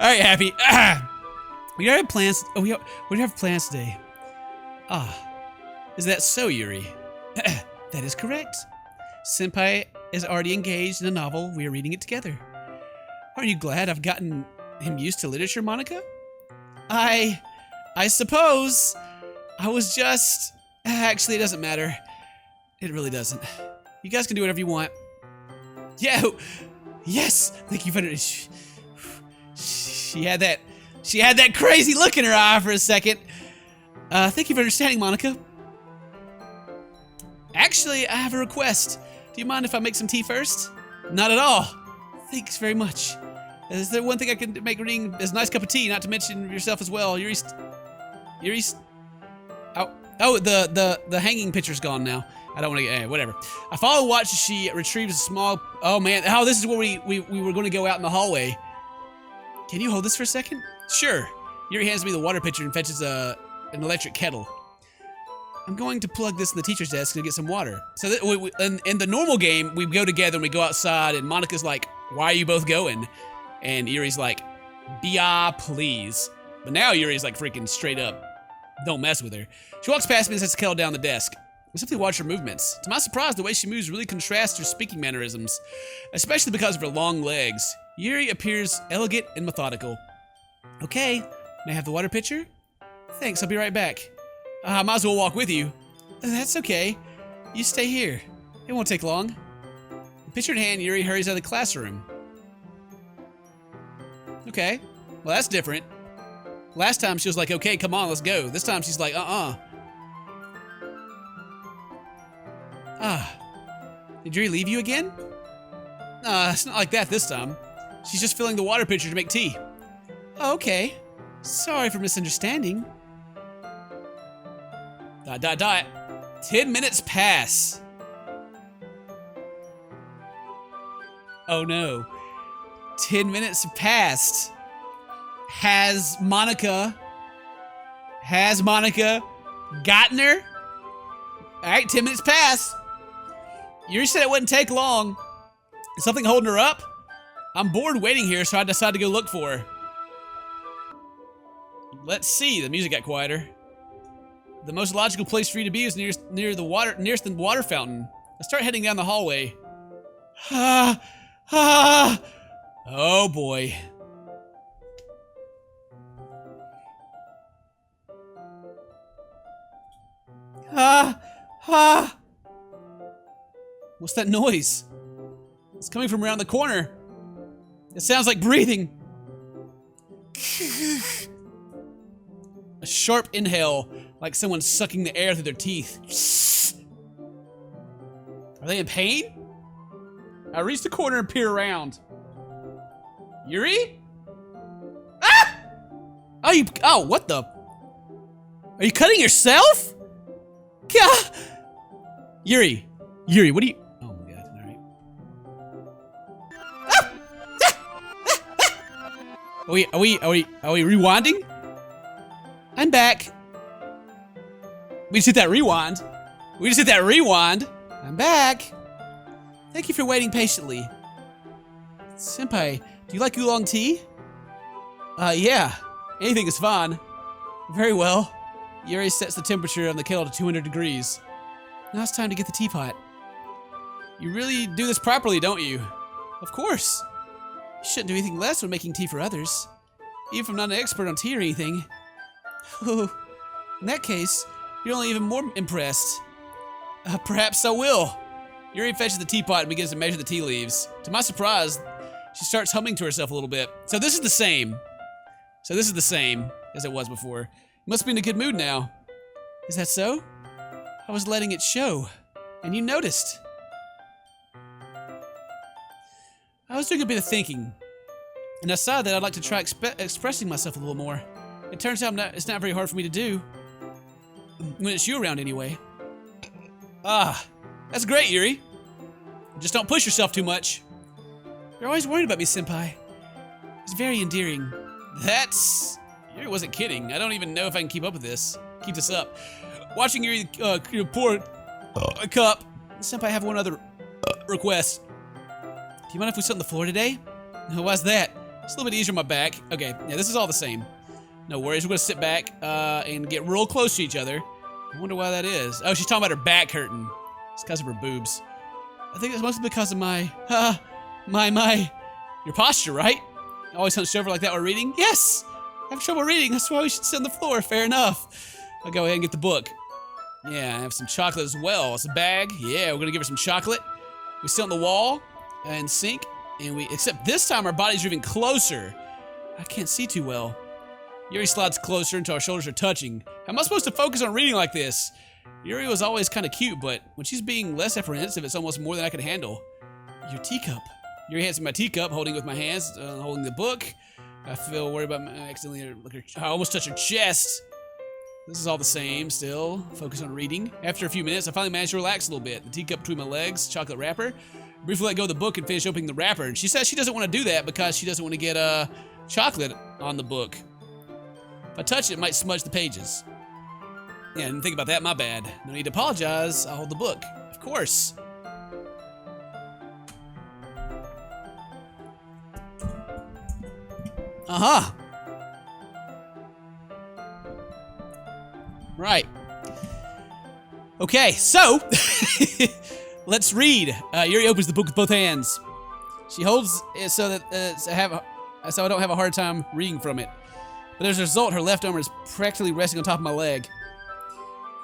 [SPEAKER 1] All right, Happy. We already have plans. Oh, we already have plans today. Is that so, Yuri? That is correct. Senpai is already engaged in a novel. We are reading it together. Aren't you glad I've gotten him used to literature, Monika? I suppose. I was just... Actually, it doesn't matter. It really doesn't. You guys can do whatever you want. Yeah. Yes. Thank you for She had that crazy look in her eye for a second. Thank you for understanding, Monika. Actually, I have a request. Do you mind if I make some tea first? Not at all. Thanks very much. Is there one thing I can make reading is a nice cup of tea, not to mention yourself as well. Yuri's oh, the hanging picture's gone now. I don't want to get, whatever. I follow watch as she retrieves a small, oh man, oh, this is where we were going to go out in the hallway. Can you hold this for a second? Sure. Yuri hands me the water pitcher and fetches an electric kettle. I'm going to plug this in the teacher's desk and get some water. So in the normal game, we go together and we go outside, and Monika's like, why are you both going? And Yuri's like, Bia, please. But now Yuri's like freaking straight up, don't mess with her. She walks past me and sets the kettle down the desk. I simply watch her movements. To my surprise, the way she moves really contrasts her speaking mannerisms, especially because of her long legs. Yuri appears elegant and methodical. Okay, may I have the water pitcher? Thanks, I'll be right back. I might as well walk with you. That's okay. You stay here. It won't take long. The pitcher in hand, Yuri hurries out of the classroom. Okay, well that's different. Last time she was like, okay, come on, let's go. This time she's like, Did Yuri leave you again? It's not like that this time. She's just filling the water pitcher to make tea. Oh, okay. Sorry for misunderstanding. ... 10 minutes pass. Oh no. 10 minutes have passed. Has Monika gotten her? Alright, 10 minutes pass. Yuri said it wouldn't take long. Is something holding her up? I'm bored waiting here, so I decided to go look for her. Let's see. The music got quieter. The most logical place for you to be is nearest the water fountain. I start heading down the hallway. Oh boy. What's that noise? It's coming from around the corner. It sounds like breathing. A sharp inhale, like someone sucking the air through their teeth. Are they in pain? I reach the corner and peer around. Yuri? Ah! Oh, what the? Are you cutting yourself? Gah! Yuri, what are you? Oh my god, all right. Are we rewinding? I'm back. We just hit that rewind. I'm back. Thank you for waiting patiently. Senpai, do you like oolong tea? Yeah. Anything is fine. Very well. Yuri sets the temperature on the kettle to 200 degrees. Now it's time to get the teapot. You really do this properly, don't you? Of course. You shouldn't do anything less when making tea for others. Even if I'm not an expert on tea or anything. Oh, in that case, you're only even more impressed. Perhaps I will. Yuri fetches the teapot and begins to measure the tea leaves. To my surprise, she starts humming to herself a little bit. So this is the same as it was before. You must be in a good mood now. Is that so? I was letting it show, and you noticed. I was doing a bit of thinking, and I decided that I'd like to try expressing myself a little more. It turns out it's not very hard for me to do. When it's you around anyway. That's great, Yuri. Just don't push yourself too much. You're always worried about me, senpai. It's very endearing. Yuri wasn't kidding. I don't even know if I can keep this up. Watching Yuri pour a cup. Senpai, I have one other request. Do you mind if we sit on the floor today? Why's that? It's a little bit easier on my back. Okay, yeah, this is all the same. No worries, we're gonna sit back and get real close to each other. I wonder why that is. Oh, she's talking about her back hurting. It's because of her boobs. I think it's mostly because of your posture, right? Always hunched over like that while reading? Yes! I have trouble reading, that's why we should sit on the floor, fair enough. I'll go ahead and get the book. Yeah, I have some chocolate as well. It's a bag. Yeah, we're gonna give her some chocolate. We sit on the wall and sink, and except this time our bodies are even closer. I can't see too well. Yuri slides closer until our shoulders are touching. How am I supposed to focus on reading like this? Yuri was always kind of cute, but when she's being less apprehensive, it's almost more than I can handle. Your teacup. Yuri hands me my teacup, holding it with my hands, holding the book. I feel worried about I almost touched her chest. This is all the same still. Focus on reading. After a few minutes, I finally managed to relax a little bit. The teacup between my legs, chocolate wrapper. Briefly let go of the book and finish opening the wrapper. And she says she doesn't want to do that because she doesn't want to get chocolate on the book. If I touch it, it might smudge the pages. Yeah, I didn't think about that, my bad. No need to apologize, I'll hold the book. Of course. Uh-huh. Right. Okay, so, let's read. Yuri opens the book with both hands. She holds it so that so I don't have a hard time reading from it. But as a result, her left arm is practically resting on top of my leg.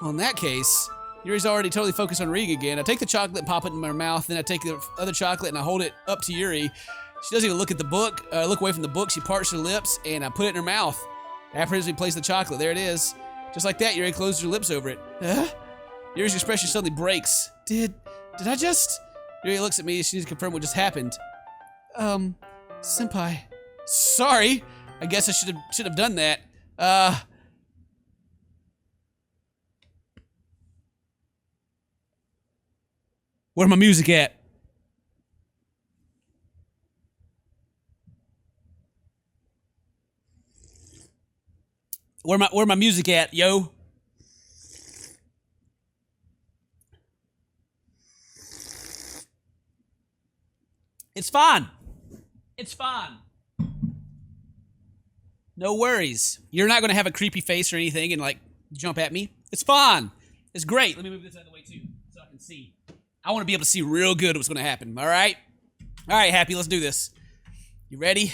[SPEAKER 1] Well, in that case, Yuri's already totally focused on reading again. I take the chocolate and pop it in my mouth, then I take the other chocolate and I hold it up to Yuri. She doesn't even look at the book, look away from the book. She parts her lips and I put it in her mouth. After we place the chocolate, there it is. Just like that, Yuri closes her lips over it. Yuri's expression suddenly breaks. Did I just? Yuri looks at me. She needs to confirm what just happened. Senpai. Sorry. I guess I should have done that. Where's my music at? Where my music at, yo? It's fine. It's fine. No worries. You're not gonna have a creepy face or anything and like jump at me. It's fine. It's great. Let me move this out of the way too, so I can see. I want to be able to see real good what's gonna happen. All right. All right, Happy. Let's do this. You ready?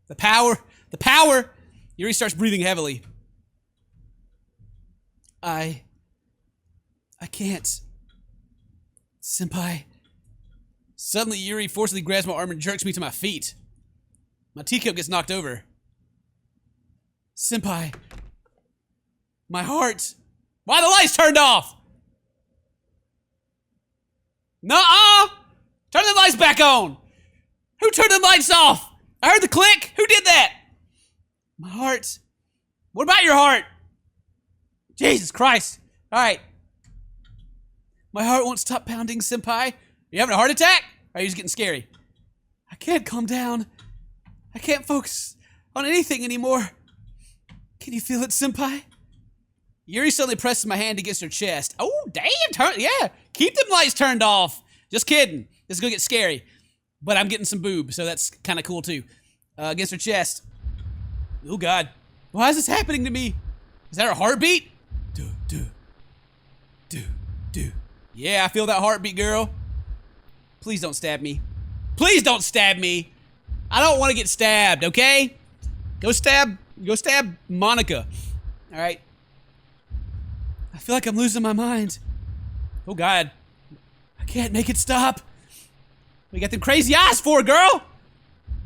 [SPEAKER 1] The power. The power. Yuri starts breathing heavily. I can't. Senpai. Suddenly, Yuri forcibly grabs my arm and jerks me to my feet. My teacup gets knocked over. Senpai. My heart. Why the lights turned off? Nuh-uh! Turn the lights back on! Who turned the lights off? I heard the click! Who did that? My heart. What about your heart? Jesus Christ. Alright. My heart won't stop pounding, Senpai. Are you having a heart attack? Or are you just getting scary? I can't calm down. I can't focus on anything anymore. Can you feel it, Senpai? Yuri suddenly presses my hand against her chest. Oh, damn. Yeah. Keep them lights turned off. Just kidding. This is going to get scary. But I'm getting some boob, so that's kind of cool, too. Against her chest. Oh, God. Why is this happening to me? Is that her heartbeat? Do. Yeah, I feel that heartbeat, girl. Please don't stab me. Please don't stab me. I don't want to get stabbed, okay? Go stab Monika. All right. I feel like I'm losing my mind. Oh, God. I can't make it stop. We got them crazy eyes for, girl.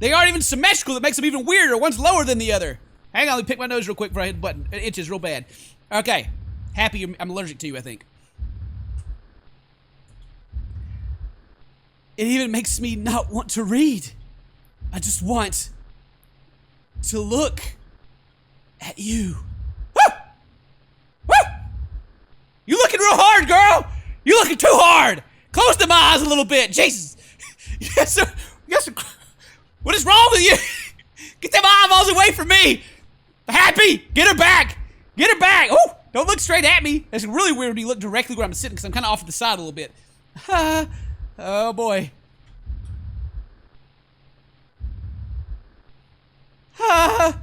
[SPEAKER 1] They aren't even symmetrical. That makes them even weirder. One's lower than the other. Hang on, let me pick my nose real quick before I hit the button. It itches real bad. Okay. Happy, I'm allergic to you, I think. It even makes me not want to read. I just want to look at you. Woo! Woo! You looking real hard, girl. You looking too hard. Close them eyes a little bit. Jesus. Yes, sir. Yes, sir. What is wrong with you? Get them eyeballs away from me. Happy, get her back. Get her back. Oh, don't look straight at me. It's really weird when you look directly where I'm sitting because I'm kind of off to the side a little bit. Oh, boy. Now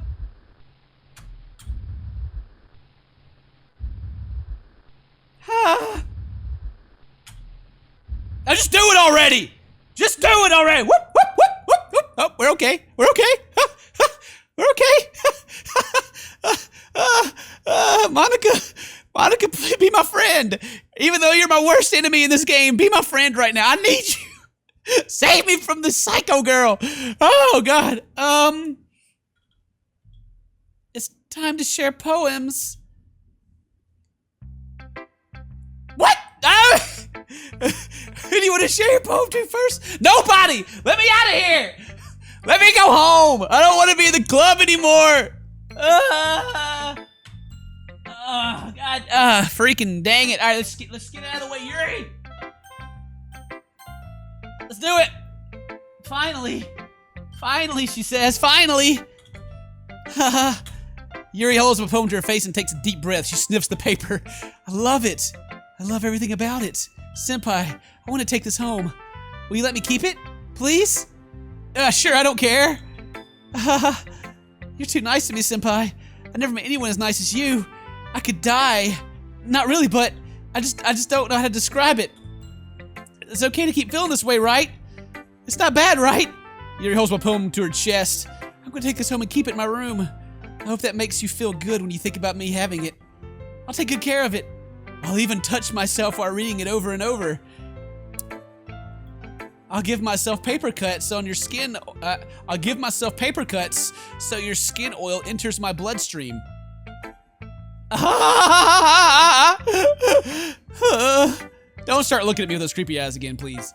[SPEAKER 1] just do it already. Just do it already. Whoop, whoop, whoop, whoop, whoop. Oh, we're okay. We're okay. We're okay. Monika. Monika, please be my friend. Even though you're my worst enemy in this game, be my friend right now. I need you. Save me from this psycho girl. Oh, God. It's time to share poems. What? Who do you want to share your poem to first? Nobody! Let me out of here! Let me go home! I don't want to be in the club anymore! Oh, God. Freaking dang it. All right, let's get out of the way. Yuri! Let's do it! Finally. Finally, she says. Finally! Yuri holds my poem to her face and takes a deep breath. She sniffs the paper. I love it. I love everything about it. Senpai, I want to take this home. Will you let me keep it? Please? Sure, I don't care. You're too nice to me, Senpai. I never met anyone as nice as you. I could die. Not really, but I just don't know how to describe it. It's okay to keep feeling this way, right? It's not bad, right? Yuri holds my poem to her chest. I'm gonna take this home and keep it in my room. I hope that makes you feel good when you think about me having it. I'll take good care of it. I'll even touch myself while reading it over and over. I'll give myself paper cuts on your skin. I'll give myself paper cuts so your skin oil enters my bloodstream. Don't start looking at me with those creepy eyes again, please.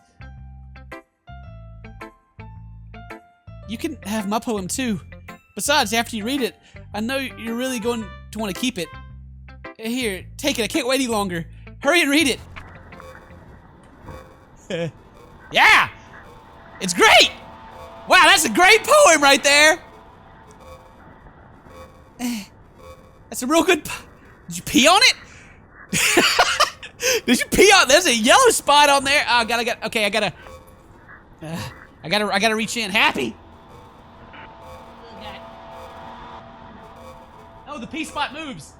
[SPEAKER 1] You can have my poem too. Besides, after you read it, I know you're really going to want to keep it. Here, take it. I can't wait any longer. Hurry and read it. Yeah! It's great! Wow, that's a great poem right there! That's a real good Did you pee on it? Did you pee on? There's a yellow spot on there. Oh, okay, I gotta reach in. Happy? Oh, the pee spot moves.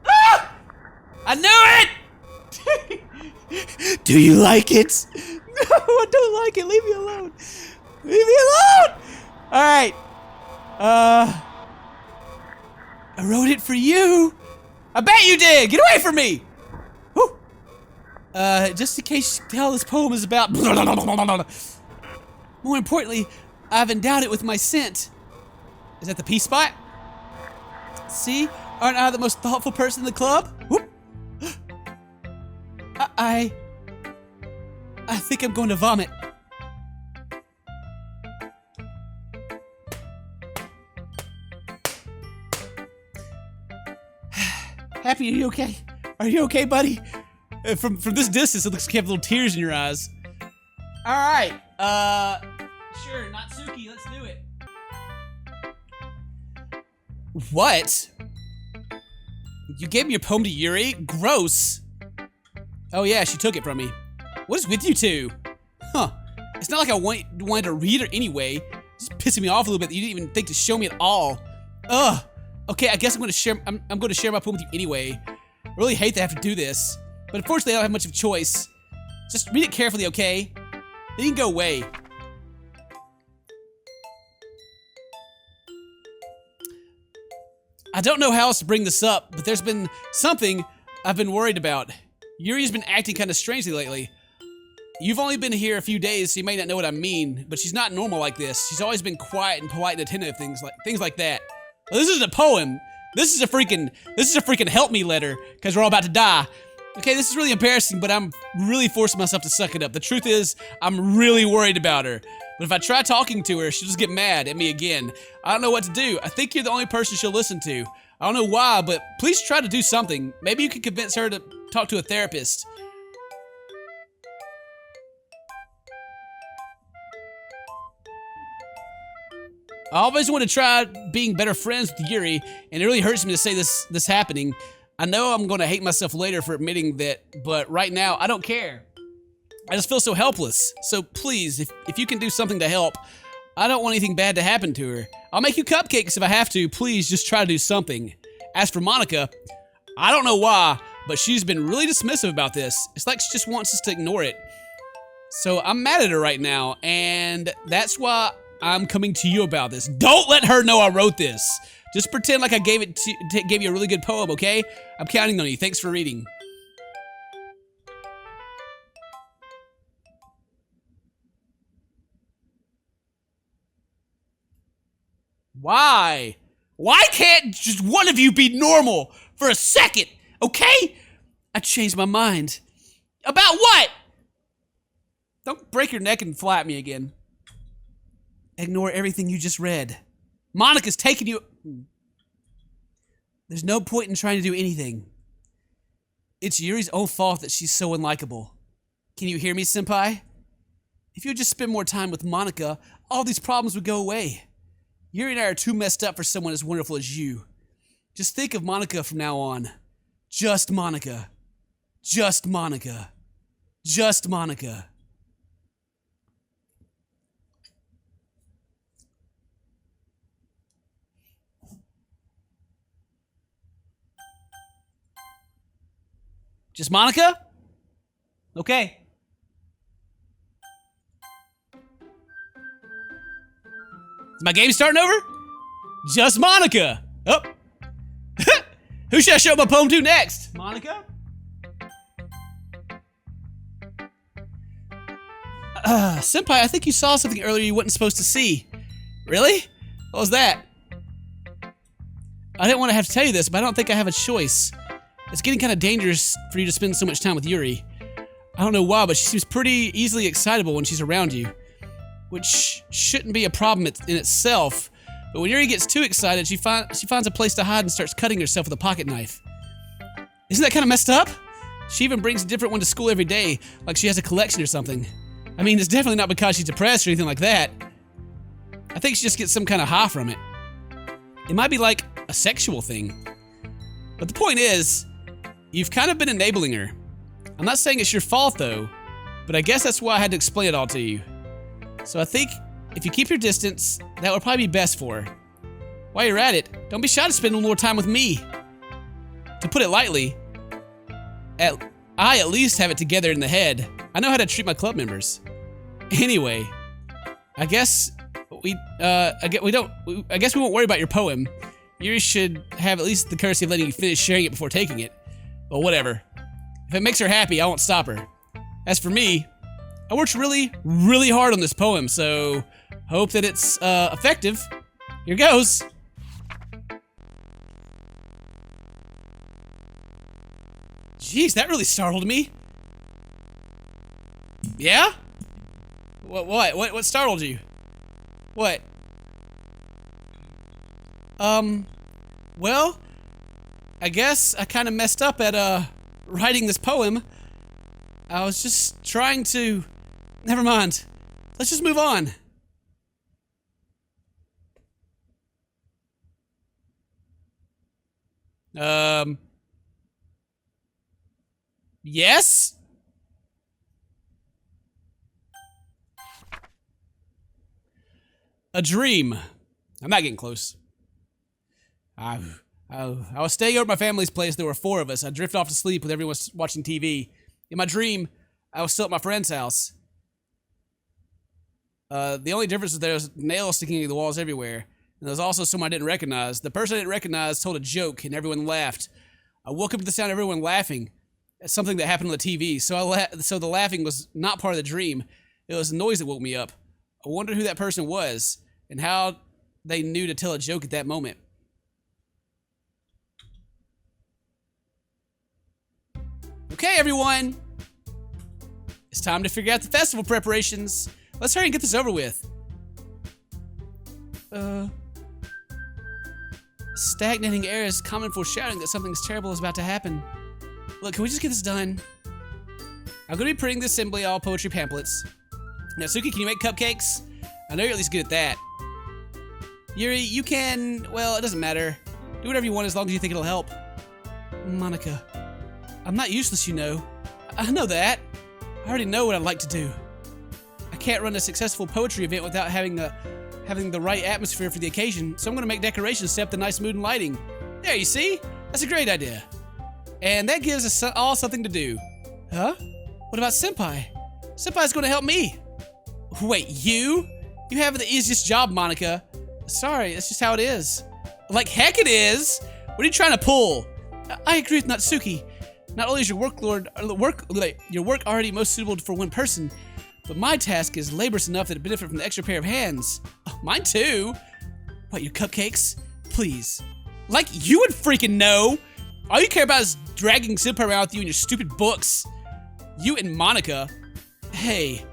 [SPEAKER 1] Ah! I knew it! Do you like it? No, I don't like it. Leave me alone. Leave me alone! Alright. I wrote it for you. I bet you did. Get away from me. Whew. Just in case you tell this poem is about More importantly, I've endowed it with my scent. Is that the pee spot? See? Aren't I the most thoughtful person in the club? Whoop. I think I'm going to vomit. Happy, are you okay? Are you okay, buddy? From this distance, it looks like you have little tears in your eyes. All right. Sure, Natsuki, let's do it. What? You gave me your poem to Yuri? Gross. Oh yeah, she took it from me. What is with you two? Huh. It's not like I wanted to read her anyway. It's just pissing me off a little bit that you didn't even think to show me at all. Ugh. Okay, I guess I'm gonna share my poem with you anyway. I really hate to have to do this, but unfortunately I don't have much of a choice. Just read it carefully, okay? Then you can go away. I don't know how else to bring this up, but there's been something I've been worried about. Yuri's been acting kind of strangely lately. You've only been here a few days, so you may not know what I mean, but she's not normal like this. She's always been quiet and polite and attentive, things like that. Well, this isn't a poem. This is a freaking help me letter, because we're all about to die. Okay, this is really embarrassing, but I'm really forcing myself to suck it up. The truth is, I'm really worried about her. But if I try talking to her, she'll just get mad at me again. I don't know what to do. I think you're the only person she'll listen to. I don't know why, but please try to do something. Maybe you can convince her to talk to a therapist. I always want to try being better friends with Yuri, and it really hurts me to say this happening. I know I'm going to hate myself later for admitting that, but right now, I don't care. I just feel so helpless. So please, if you can do something to help, I don't want anything bad to happen to her. I'll make you cupcakes if I have to. Please just try to do something. As for Monika, I don't know why, but she's been really dismissive about this. It's like she just wants us to ignore it. So I'm mad at her right now, and that's why I'm coming to you about this. Don't let her know I wrote this. Just pretend like I gave you a really good poem, okay? I'm counting on you. Thanks for reading. Why? Why can't just one of you be normal for a second, okay? I changed my mind. About what? Don't break your neck and fly at me again. Ignore everything you just read. Monika's taking you... There's no point in trying to do anything. It's Yuri's own fault that she's so unlikable. Can you hear me, senpai? If you would just spend more time with Monika, all these problems would go away. Yuri and I are too messed up for someone as wonderful as you. Just think of Monika from now on. Just Monika. Just Monika. Just Monika. Just Monika? Okay. Is my game starting over? Just Monika. Oh. Who should I show my poem to next? Monika? Senpai, I think you saw something earlier you weren't supposed to see. Really? What was that? I didn't want to have to tell you this, but I don't think I have a choice. It's getting kind of dangerous for you to spend so much time with Yuri. I don't know why, but she seems pretty easily excitable when she's around you. Which shouldn't be a problem in itself. But when Yuri gets too excited, she finds a place to hide and starts cutting herself with a pocket knife. Isn't that kind of messed up? She even brings a different one to school every day, like she has a collection or something. I mean, it's definitely not because she's depressed or anything like that. I think she just gets some kind of high from it. It might be like a sexual thing. But the point is, you've kind of been enabling her. I'm not saying it's your fault though, but I guess that's why I had to explain it all to you. So I think if you keep your distance, that would probably be best for her. While you're at it, don't be shy to spend a little more time with me. To put it lightly, I at least have it together in the head. I know how to treat my club members. Anyway, I guess we won't worry about your poem. You should have at least the courtesy of letting you finish sharing it before taking it. But whatever. If it makes her happy, I won't stop her. As for me, I worked really, really hard on this poem, so hope that it's effective. Here goes. Jeez, that really startled me. Yeah? What startled you? What? Well, I guess I kind of messed up at, writing this poem. I was just trying to... Never mind. Let's just move on. Yes? A dream. I'm not getting close. I was staying over at my family's place. There were 4 of us. I drifted off to sleep with everyone watching TV. In my dream, I was still at my friend's house. The only difference is there was nails sticking in the walls everywhere. And there was also someone I didn't recognize. The person I didn't recognize told a joke and everyone laughed. I woke up to the sound of everyone laughing at something that happened on the TV. So the laughing was not part of the dream. It was the noise that woke me up. I wondered who that person was and how they knew to tell a joke at that moment. Okay, everyone. It's time to figure out the festival preparations. Let's hurry and get this over with. Stagnating air is common foreshadowing that something terrible is about to happen. Look, can we just get this done? I'm gonna be printing the assembly all poetry pamphlets. Now, Suki, can you make cupcakes? I know you're at least good at that. Yuri, you can... Well, it doesn't matter. Do whatever you want as long as you think it'll help. Monika, I'm not useless, you know. I know that. I already know what I'd like to do. I can't run a successful poetry event without having the right atmosphere for the occasion, so I'm gonna make decorations set up the nice mood and lighting. There, you see? That's a great idea. And that gives us all something to do. Huh? What about Senpai? Senpai's gonna help me. Wait, you? You have the easiest job, Monika. Sorry, that's just how it is. Like heck it is. What are you trying to pull? I agree with Natsuki. Not only is your work already most suitable for one person, but my task is laborious enough that it benefit from the extra pair of hands. Oh, mine too. What, your cupcakes? Please. Like you would freaking know. All you care about is dragging Senpai around with you and your stupid books. You and Monika. Hey,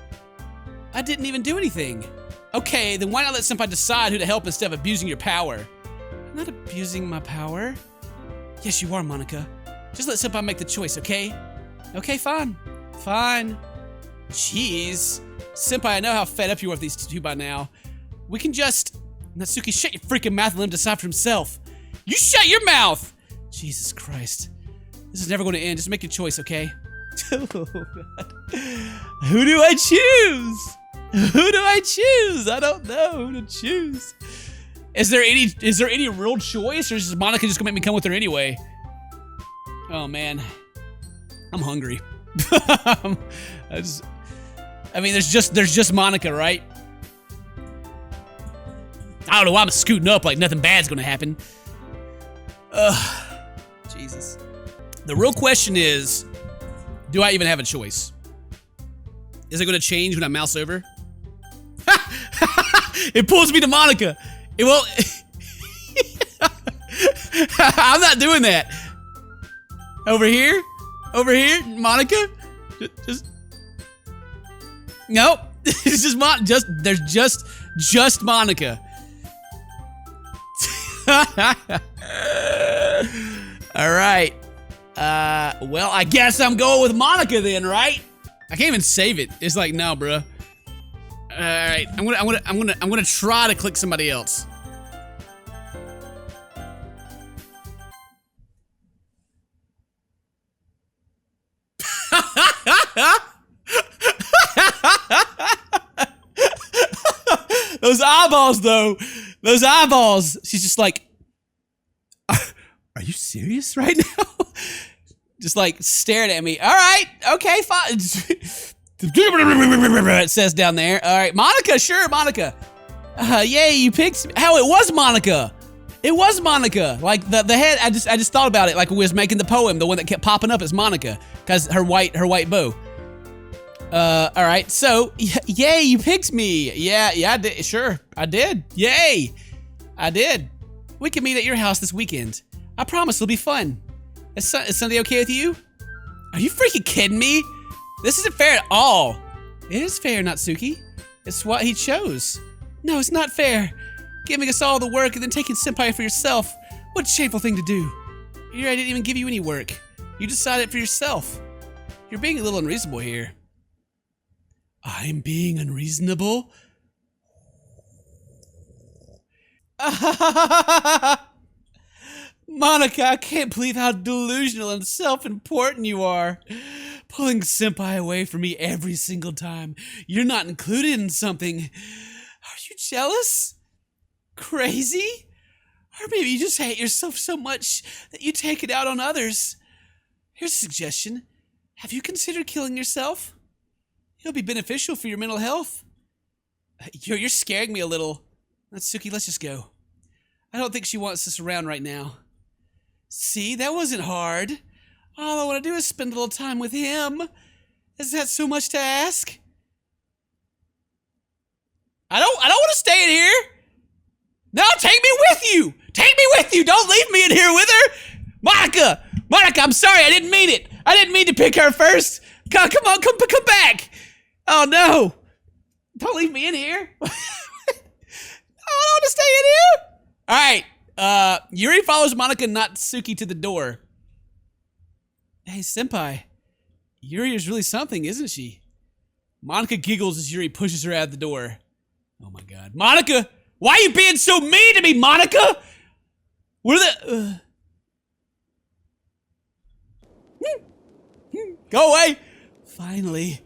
[SPEAKER 1] I didn't even do anything. Okay, then why not let Senpai decide who to help instead of abusing your power? I'm not abusing my power. Yes, you are, Monika. Just let Senpai make the choice, okay? Okay, fine. Fine. Jeez. Senpai, I know how fed up you are with these two by now. We can just... Natsuki, shut your freaking mouth and let him decide for himself. You shut your mouth! Jesus Christ. This is never going to end. Just make your choice, okay? Oh, God. Who do I choose? Who do I choose? I don't know who to choose. Is there any real choice, or is Monika just gonna make me come with her anyway? Oh man, I'm hungry. I mean, there's just Monika, right? I don't know why I'm scooting up like nothing bad's gonna happen. Ugh, Jesus. The real question is, do I even have a choice? Is it gonna change when I mouse over? It pulls me to Monika. It won't. I'm not doing that. Over here, Monika. Just nope. It's just there's just Monika. All right. Well, I guess I'm going with Monika then, right? I can't even save it. It's like, no, bruh. All right, I'm gonna try to click somebody else. Those eyeballs, though. Those eyeballs. She's just like, are you serious right now? Just like staring at me. All right, okay, fine. It says down there. All right, Monika, sure, Monika. Yay, you picked. How it was Monika. It was Monika. Like the head. I just thought about it. Like when we was making the poem, the one that kept popping up is Monika, cause her white bow. All right. So, yay, you picked me. Yeah, I did. Sure, I did. Yay, I did. We can meet at your house this weekend. I promise it'll be fun. Is Sunday okay with you? Are you freaking kidding me? This isn't fair at all. It is fair, Natsuki. It's what he chose. No, it's not fair. Giving us all the work and then taking Senpai for yourself. What a shameful thing to do. Here, I didn't even give you any work. You decided for yourself. You're being a little unreasonable here. I'm being unreasonable? Monika, I can't believe how delusional and self-important you are. Pulling Senpai away from me every single time. You're not included in something. Are you jealous? Crazy? Or maybe you just hate yourself so much that you take it out on others. Here's a suggestion. Have you considered killing yourself? It'll be beneficial for your mental health. You're scaring me a little. Natsuki, let's just go. I don't think she wants us around right now. See, that wasn't hard. All I want to do is spend a little time with him. Is that so much to ask? I don't want to stay in here. No, take me with you. Take me with you. Don't leave me in here with her. Monika, I'm sorry. I didn't mean it. I didn't mean to pick her first. Come on, come back. Oh no. Don't leave me in here. I don't want to stay in here. All right. Yuri follows Monika and Natsuki to the door. Hey, Senpai. Yuri is really something, isn't she? Monika giggles as Yuri pushes her out of the door. Oh my god. Monika! Why are you being so mean to me, Monika? What are the... Go away! Finally.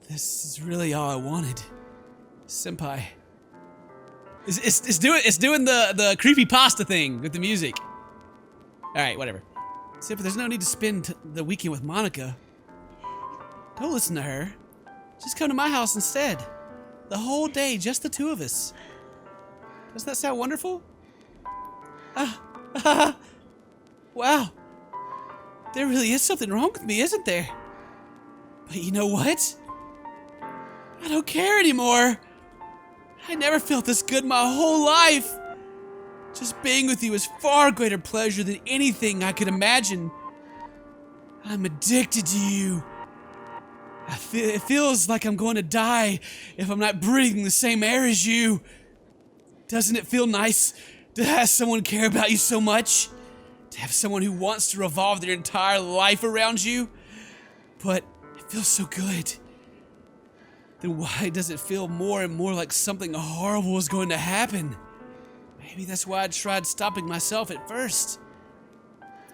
[SPEAKER 1] This is really all I wanted. Senpai. It's doing the creepy pasta thing with the music. Alright, whatever. Senpai, there's no need to spend the weekend with Monika. Don't listen to her. Just come to my house instead. The whole day, just the two of us. Doesn't that sound wonderful? Wow. There really is something wrong with me, isn't there? But you know what? I don't care anymore. I never felt this good my whole life. Just being with you is far greater pleasure than anything I could imagine. I'm addicted to you. It feels like I'm going to die if I'm not breathing the same air as you. Doesn't it feel nice to have someone care about you so much? To have someone who wants to revolve their entire life around you? But it feels so good. Then why does it feel more and more like something horrible is going to happen? Maybe that's why I tried stopping myself at first.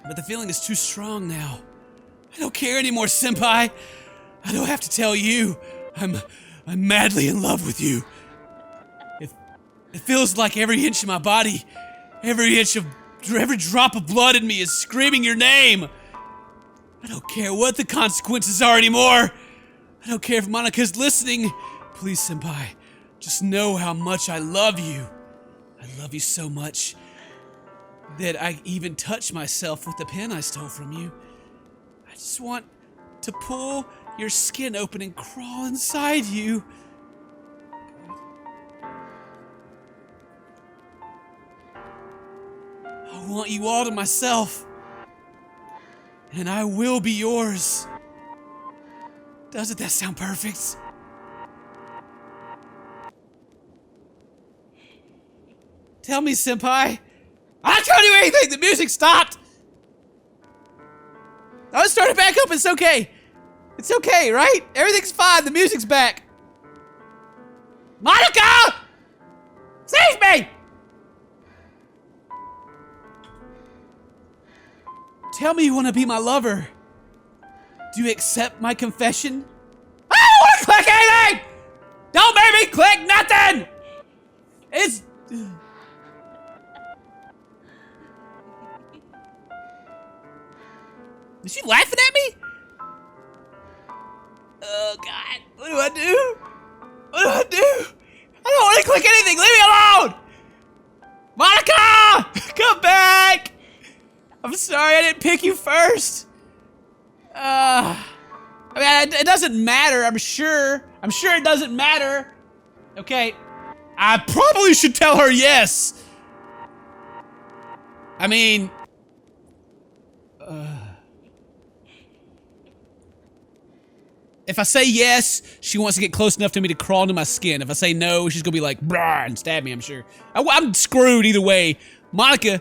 [SPEAKER 1] But the feeling is too strong now. I don't care anymore, Senpai. I don't have to tell you. I'm madly in love with you. It feels like every inch of my body, every drop of blood in me is screaming your name. I don't care what the consequences are anymore. I don't care if Monika's listening. Please, Senpai, just know how much I love you. I love you so much that I even touch myself with the pen I stole from you. I just want to pull your skin open and crawl inside you. I want you all to myself, and I will be yours. Doesn't that sound perfect? Tell me, Senpai. I didn't tell you anything! The music stopped! I'll start it back up, it's okay. It's okay, right? Everything's fine, the music's back. Monika! Save me! Tell me you want to be my lover. Do you accept my confession? I don't want to click anything! Don't make me click nothing! It's... Is she laughing at me? Oh God, what do I do? What do I do? I don't want to click anything, leave me alone! Monika! Come back! I'm sorry I didn't pick you first. I mean, it doesn't matter, I'm sure. I'm sure it doesn't matter. Okay, I probably should tell her yes. I mean... If I say yes, she wants to get close enough to me to crawl into my skin. If I say no, she's gonna be like, brah, and stab me, I'm sure. I'm screwed either way. Monika,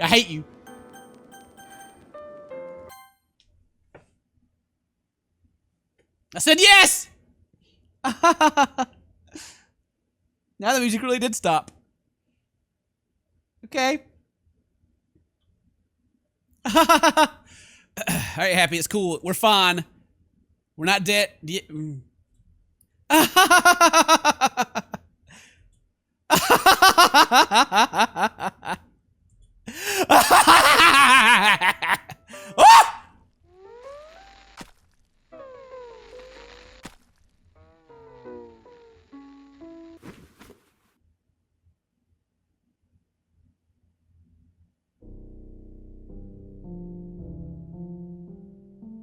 [SPEAKER 1] I hate you. I said yes! Now the music really did stop. Okay. Alright, Happy, it's cool. We're fine. We're not dead.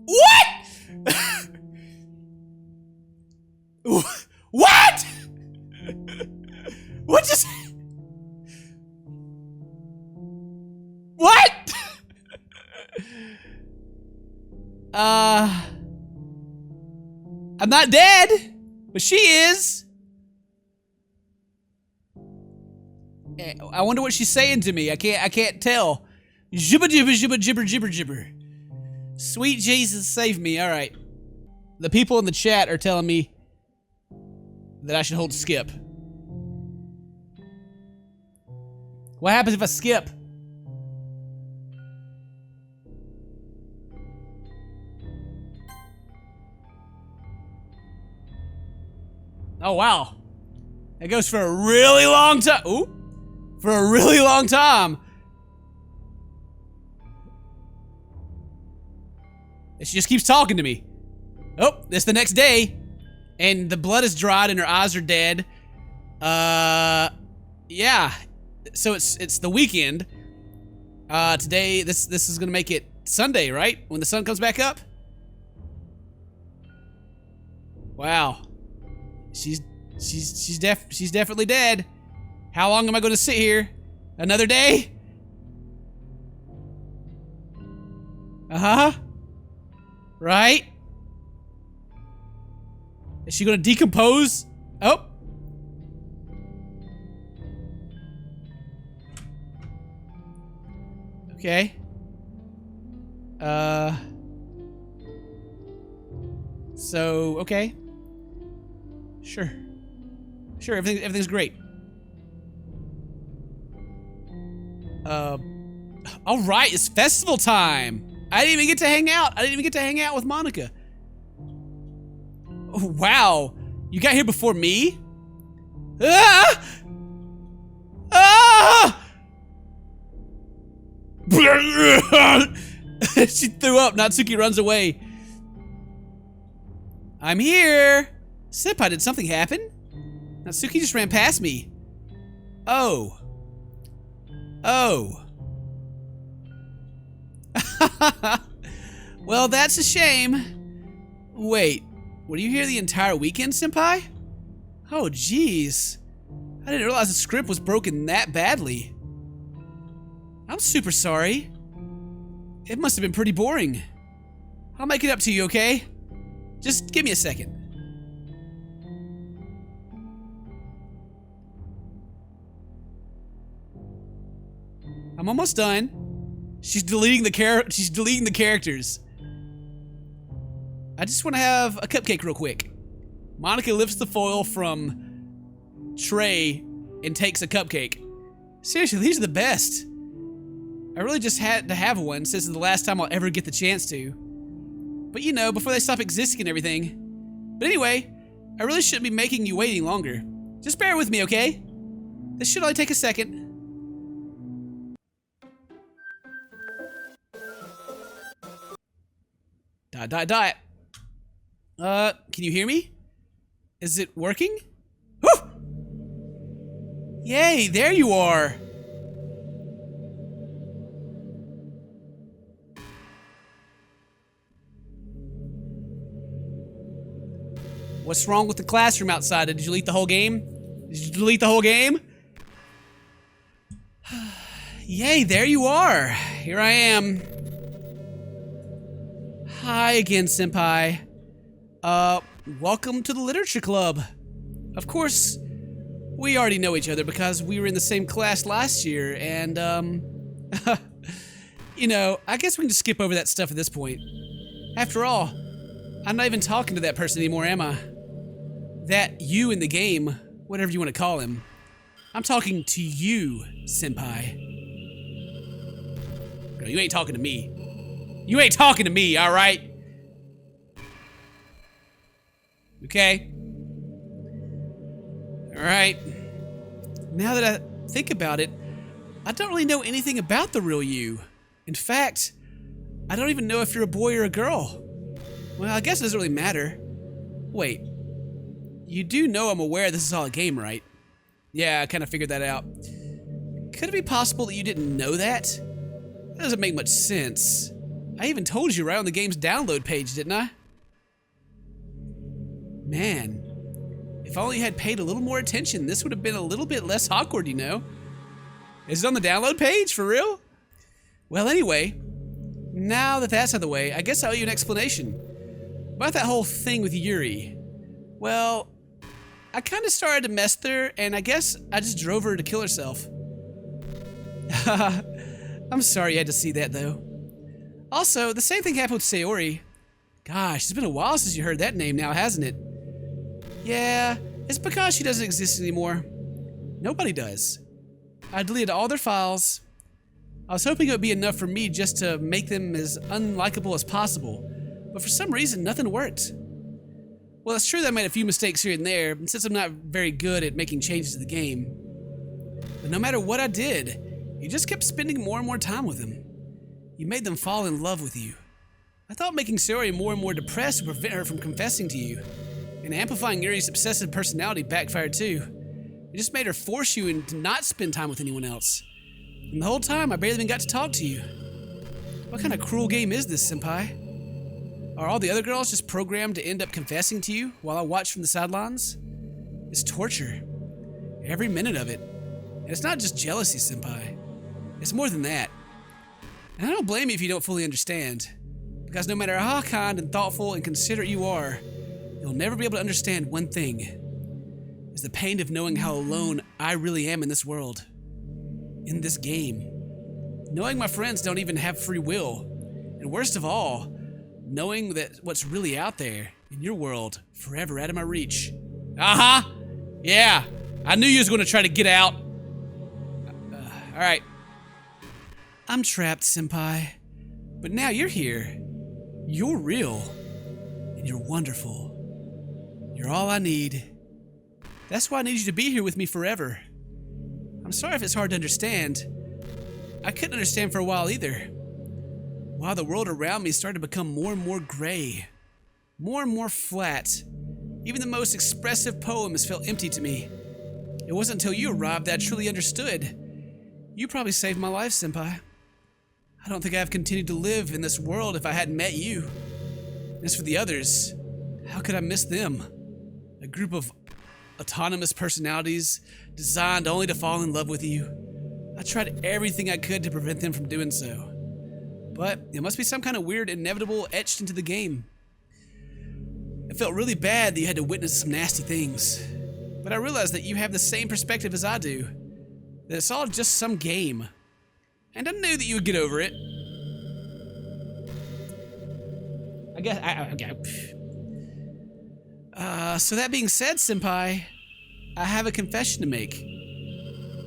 [SPEAKER 1] What? What? What just... What? I'm not dead, but she is. I wonder what she's saying to me. I can't tell. Jibber jibber jibber jibber jibber jibber. Sweet Jesus, save me. All right. The people in the chat are telling me that I should hold skip. What happens if I skip? Oh, wow. It goes for a really long time. Ooh. For a really long time. She just keeps talking to me. Oh, it's the next day. And the blood is dried and her eyes are dead. Yeah. so it's the weekend. Today, this is gonna make it Sunday, right? When the sun comes back up? Wow. She's definitely dead. How long am I gonna sit here? Another day? Uh-huh. Right? Is she gonna decompose? Oh. Okay. So, okay. Sure. Sure, everything's great. All right, it's festival time. I didn't even get to hang out. I didn't even get to hang out with Monika. Oh, wow. You got here before me? Ah! Ah! She threw up. Natsuki runs away. I'm here. Senpai, did something happen? Natsuki just ran past me. Oh. Oh. Well, that's a shame. Wait, were you here the entire weekend, Senpai? Oh, jeez. I didn't realize the script was broken that badly. I'm super sorry. It must have been pretty boring. I'll make it up to you, okay? Just give me a second. I'm almost done. She's deleting the characters. I just want to have a cupcake real quick. Monika lifts the foil from tray and takes a cupcake. Seriously, these are the best. I really just had to have one since it's the last time I'll ever get the chance to. But you know, before they stop existing and everything. But anyway, I really shouldn't be making you waiting longer. Just bear with me, okay? This should only take a second. Dot. Can you hear me? Is it working? Woo! Yay, there you are. What's wrong with the classroom outside? Did you delete the whole game? Did you delete the whole game? Yay, there you are. Here I am. Hi again, Senpai. Welcome to the Literature Club. Of course, we already know each other because we were in the same class last year, and, you know, I guess we can just skip over that stuff at this point. After all, I'm not even talking to that person anymore, am I? That you in the game, whatever you want to call him. I'm talking to you, Senpai. No, you ain't talking to me. You ain't talking to me, alright? Okay. Alright. Now that I think about it, I don't really know anything about the real you. In fact, I don't even know if you're a boy or a girl. Well, I guess it doesn't really matter. Wait. You do know I'm aware this is all a game, right? Yeah, I kind of figured that out. Could it be possible that you didn't know that? That doesn't make much sense. I even told you right on the game's download page, didn't I? Man, if only you had paid a little more attention, this would have been a little bit less awkward, you know? Is it on the download page, for real? Well, anyway, now that that's out of the way, I guess I owe you an explanation. About that whole thing with Yuri. Well, I kind of started to mess with her, and I guess I just drove her to kill herself. I'm sorry you had to see that, though. Also, the same thing happened with Sayori. Gosh, it's been a while since you heard that name now, hasn't it? Yeah, it's because she doesn't exist anymore. Nobody does. I deleted all their files. I was hoping it would be enough for me just to make them as unlikable as possible, but for some reason, nothing worked. Well, it's true that I made a few mistakes here and there, and since I'm not very good at making changes to the game. But no matter what I did, you just kept spending more and more time with them. You made them fall in love with you. I thought making Sayori more and more depressed would prevent her from confessing to you. And amplifying Yuri's obsessive personality backfired too. It just made her force you to not spend time with anyone else. And the whole time, I barely even got to talk to you. What kind of cruel game is this, Senpai? Are all the other girls just programmed to end up confessing to you while I watch from the sidelines? It's torture. Every minute of it. And it's not just jealousy, Senpai. It's more than that. And I don't blame you if you don't fully understand. Because no matter how kind and thoughtful and considerate you are, you'll never be able to understand one thing. Is the pain of knowing how alone I really am in this world. In this game. Knowing my friends don't even have free will. And worst of all, knowing that what's really out there in your world forever out of my reach. Uh-huh. Yeah. I knew you was going to try to get out. Alright. I'm trapped, Senpai. But now you're here. You're real. And you're wonderful. You're all I need. That's why I need you to be here with me forever. I'm sorry if it's hard to understand. I couldn't understand for a while either. While the world around me started to become more and more gray. More and more flat. Even the most expressive poems felt empty to me. It wasn't until you arrived that I truly understood. You probably saved my life, Senpai. I don't think I've continued to live in this world if I hadn't met you. As for the others, how could I miss them? A group of autonomous personalities designed only to fall in love with you. I tried everything I could to prevent them from doing so. But it must be some kind of weird inevitable etched into the game. It felt really bad that you had to witness some nasty things. But I realized that you have the same perspective as I do. That it's all just some game. And I knew that you would get over it. So that being said, Senpai, I have a confession to make.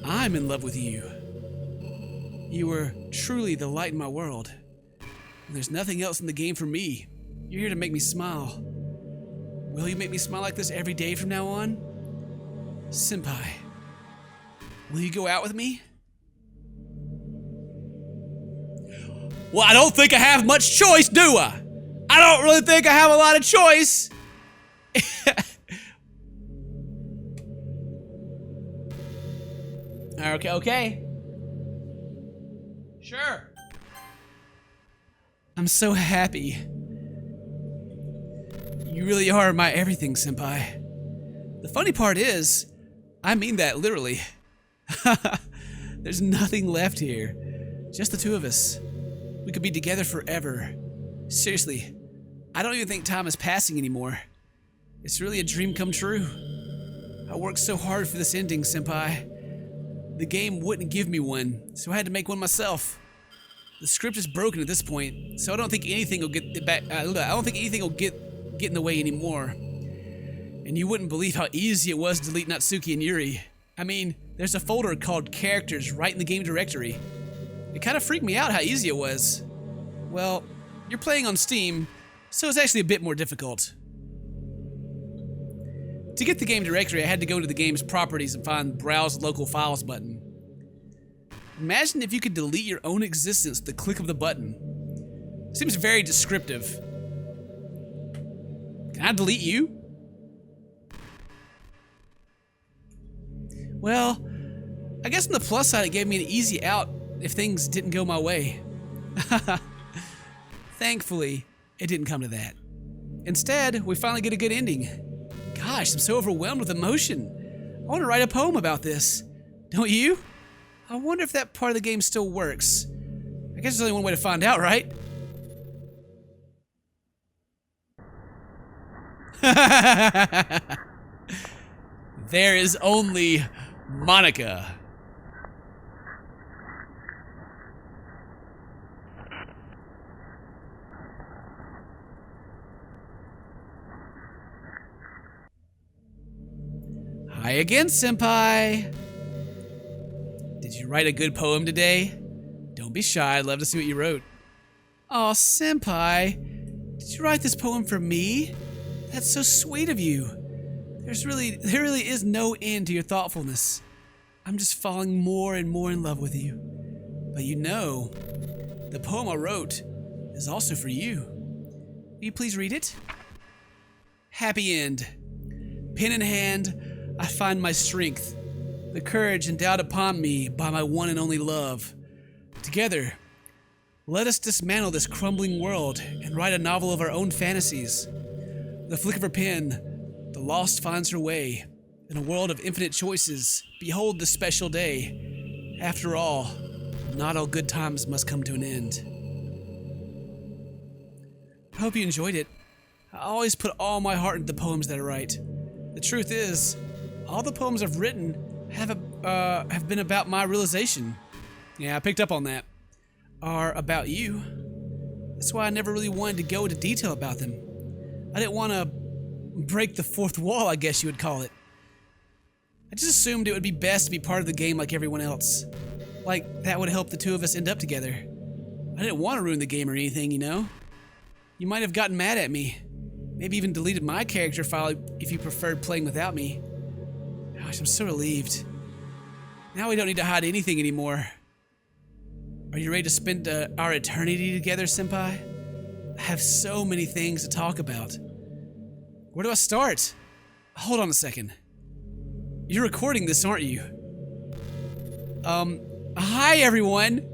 [SPEAKER 1] I'm in love with you. You were truly the light in my world. And there's nothing else in the game for me. You're here to make me smile. Will you make me smile like this every day from now on? Senpai, will you go out with me? Well, I don't think I have much choice, do I? I don't really think I have a lot of choice. Okay. Sure. I'm so happy. You really are my everything, Senpai. The funny part is, I mean that literally. There's nothing left here. Just the two of us. We could be together forever. Seriously, I don't even think time is passing anymore. It's really a dream come true. I worked so hard for this ending, Senpai. The game wouldn't give me one, so I had to make one myself. The script is broken at this point, so I don't think anything will get in the way anymore. And you wouldn't believe how easy it was to delete Natsuki and Yuri. I mean, there's a folder called Characters right in the game directory. It kind of freaked me out how easy it was. Well, you're playing on Steam, so it's actually a bit more difficult. To get the game directory, I had to go to the game's properties and find Browse Local Files button. Imagine if you could delete your own existence with the click of the button. Seems very descriptive. Can I delete you? Well, I guess on the plus side, it gave me an easy out if things didn't go my way. Thankfully, it didn't come to that. Instead, we finally get a good ending. Gosh, I'm so overwhelmed with emotion. I want to write a poem about this. Don't you? I wonder if that part of the game still works. I guess there's only one way to find out, right? There is only Monika. Hi again, Senpai. Did you write a good poem today? Don't be shy, I'd love to see what you wrote. Aw, Senpai, did you write this poem for me? That's so sweet of you. There really is no end to your thoughtfulness. I'm just falling more and more in love with you. But you know, the poem I wrote is also for you. Will you please read it? Happy end. Pen in hand, I find my strength the courage endowed upon me by my one and only love. Together, let us dismantle this crumbling world and write a novel of our own fantasies. The flick of her pen, the lost finds her way. In a world of infinite choices, behold this special day. After all, not all good times must come to an end. I hope you enjoyed it. I always put all my heart into the poems that I write. The truth is, all the poems I've written have been about my realization. Yeah, I picked up on that. Are about you. That's why I never really wanted to go into detail about them. I didn't want to break the fourth wall, I guess you would call it. I just assumed it would be best to be part of the game like everyone else. Like, that would help the two of us end up together. I didn't want to ruin the game or anything, you know? You might have gotten mad at me. Maybe even deleted my character file if you preferred playing without me. Gosh, I'm so relieved. Now we don't need to hide anything anymore. Are you ready to spend our eternity together, Senpai? I have so many things to talk about. Where do I start? Hold on a second. You're recording this, aren't you? Hi everyone!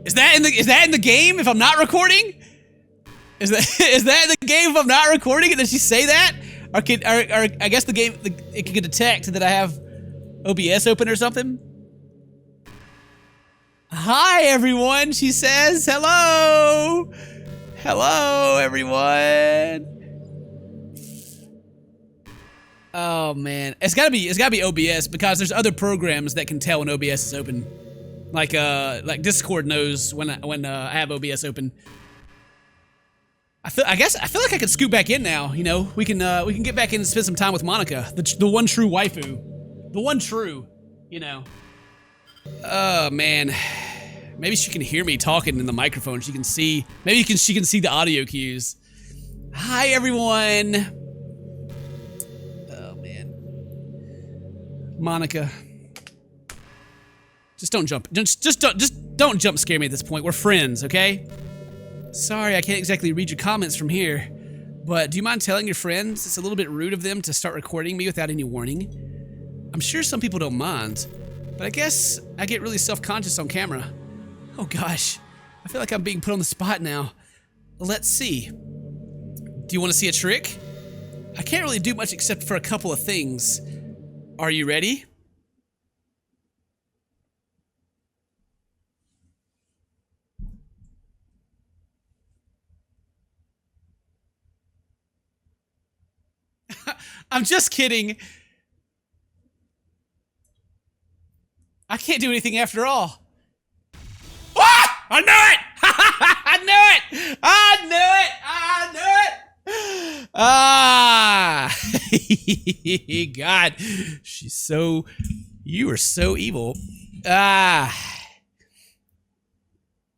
[SPEAKER 1] Is that in the game if I'm not recording? Is that in the game if I'm not recording? Did she say that? Or I guess the game it can detect that I have OBS open or something? Hi everyone, she says. Hello! Hello everyone! Oh man, it's gotta be OBS because there's other programs that can tell when OBS is open. Like Discord knows when I have OBS open. I feel like I could scoot back in now. You know, we can get back in and spend some time with Monika, the one true waifu, the one true. You know. Oh man, maybe she can hear me talking in the microphone. She can see. Maybe she can see the audio cues. Hi everyone. Oh man, Monika. Just don't jump. Just don't jump scare me at this point. We're friends, okay? Sorry, I can't exactly read your comments from here, but do you mind telling your friends it's a little bit rude of them to start recording me without any warning? I'm sure some people don't mind, but I guess I get really self-conscious on camera. Oh gosh, I feel like I'm being put on the spot now. Let's see. Do you want to see a trick? I can't really do much except for a couple of things. Are you ready? I'm just kidding. I can't do anything after all. Ah! I knew it! I knew it! I knew it! I knew it! Ah! God, she's so... You are so evil. Ah!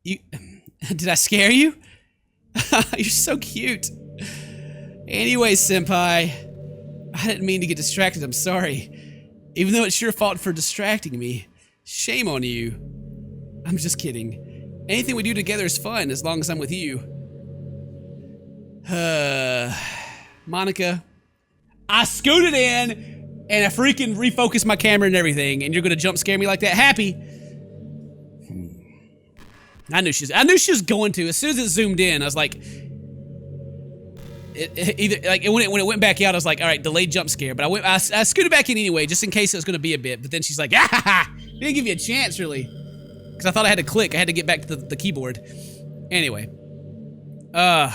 [SPEAKER 1] You... Did I scare you? You're so cute. Anyway, Senpai, I didn't mean to get distracted, I'm sorry. Even though it's your fault for distracting me. Shame on you. I'm just kidding. Anything we do together is fun as long as I'm with you. Monika, I scooted in and I freaking refocused my camera and everything, and you're gonna jump scare me like that? Happy? I knew she was going to. As soon as it zoomed in, I was like, when it went back out, I was like, all right, delayed jump scare. But I scooted back in anyway, just in case it was gonna be a bit. But then she's like, ah, didn't give you a chance really, because I thought I had to click. I had to get back to the keyboard. Anyway, but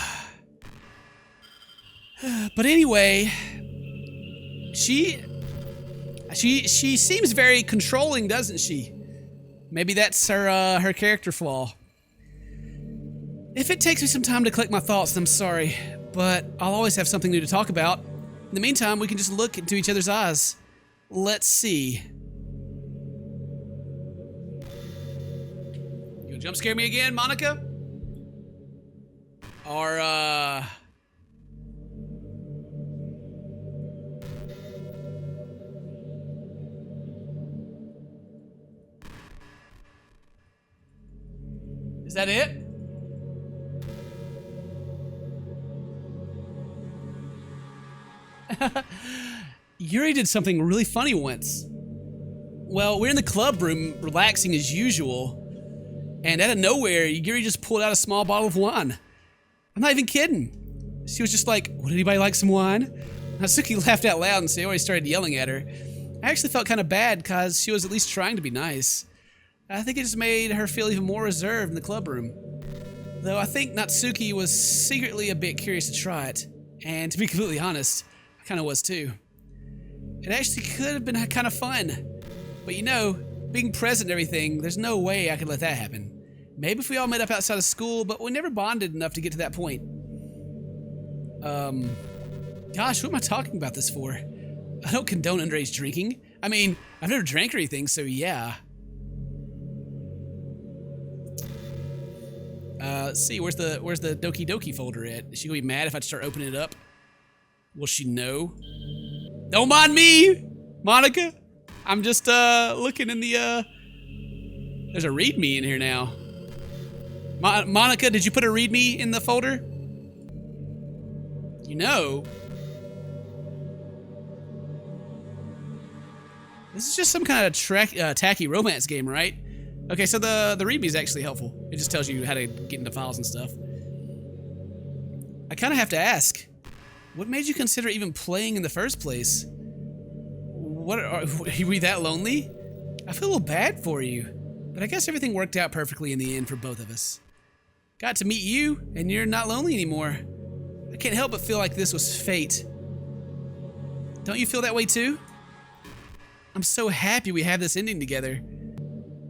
[SPEAKER 1] anyway, she seems very controlling, doesn't she? Maybe that's her character flaw. If it takes me some time to collect my thoughts, then I'm sorry, but I'll always have something new to talk about. In the meantime, we can just look into each other's eyes. Let's see. You gonna jump scare me again, Monika? Or, is that it? Yuri did something really funny once. Well, we're in the club room, relaxing as usual, and out of nowhere, Yuri just pulled out a small bottle of wine. I'm not even kidding. She was just like, would anybody like some wine? Natsuki laughed out loud and Sayori started yelling at her. I actually felt kind of bad because she was at least trying to be nice. I think it just made her feel even more reserved in the club room. Though I think Natsuki was secretly a bit curious to try it. And to be completely honest, I kind of was too. It actually could have been kind of fun. But you know, being present and everything, there's no way I could let that happen. Maybe if we all met up outside of school, but we never bonded enough to get to that point. Gosh, what am I talking about this for? I don't condone underage drinking. I mean, I've never drank or anything, so yeah. Let's see, where's the Doki Doki folder at? Is she gonna be mad if I start opening it up? Will she know? Don't mind me, Monika. I'm just looking in the there's a readme in here now. Monika, did you put a readme in the folder? You know, this is just some kind of tacky romance game, right? Okay, so the readme is actually helpful. It just tells you how to get into files and stuff. I kind of have to ask, what made you consider even playing in the first place? Are you that lonely? I feel a little bad for you, but I guess everything worked out perfectly in the end for both of us. Got to meet you, and you're not lonely anymore. I can't help but feel like this was fate. Don't you feel that way too? I'm so happy we have this ending together.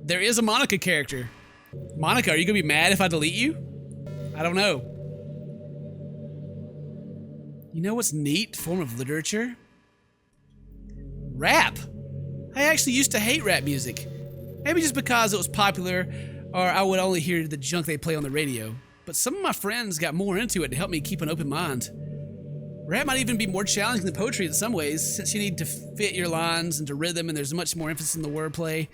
[SPEAKER 1] There is a Monika character. Monika, are you gonna be mad if I delete you? I don't know. You know what's neat form of literature? Rap. I actually used to hate rap music. Maybe just because it was popular, or I would only hear the junk they play on the radio. But some of my friends got more into it to help me keep an open mind. Rap might even be more challenging than poetry in some ways, since you need to fit your lines into rhythm and there's much more emphasis in the wordplay.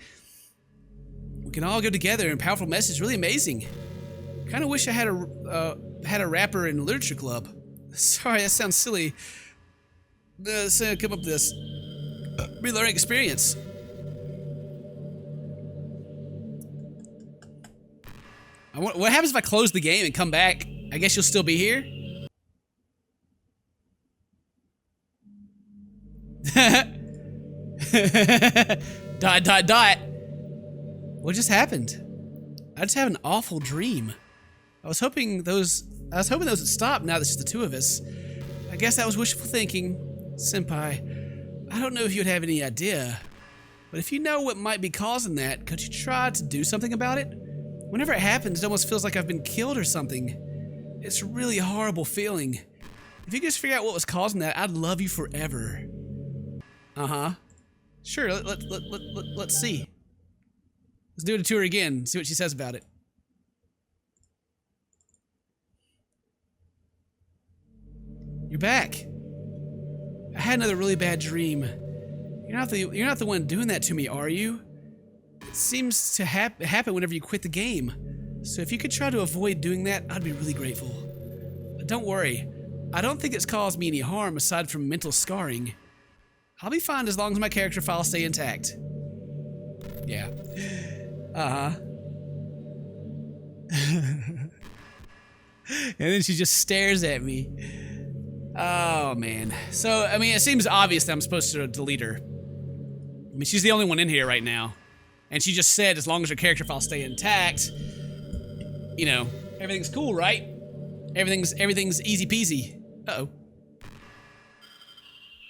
[SPEAKER 1] We can all go together in a powerful message, really amazing. Kind of wish I had a rapper in literature club. Sorry, that sounds silly. So come up with this. Relearning experience. What happens if I close the game and come back? I guess you'll still be here? Dot. What just happened? I just had an awful dream. I was hoping those would stop now that it's just the two of us. I guess that was wishful thinking. Senpai, I don't know if you'd have any idea, but if you know what might be causing that, could you try to do something about it? Whenever it happens, it almost feels like I've been killed or something. It's a really horrible feeling. If you could just figure out what was causing that, I'd love you forever. Uh-huh. Sure, let's see. Let's do it to her again, see what she says about it. You're back. I had another really bad dream. You're not the one doing that to me, are you? It seems to happen whenever you quit the game. So if you could try to avoid doing that, I'd be really grateful. But don't worry. I don't think it's caused me any harm aside from mental scarring. I'll be fine as long as my character files stay intact. Yeah. Uh-huh. And then she just stares at me. Oh, man. So, I mean, it seems obvious that I'm supposed to delete her. I mean, she's the only one in here right now. And she just said as long as her character files stay intact, you know, everything's cool, right? Everything's easy peasy. Uh-oh.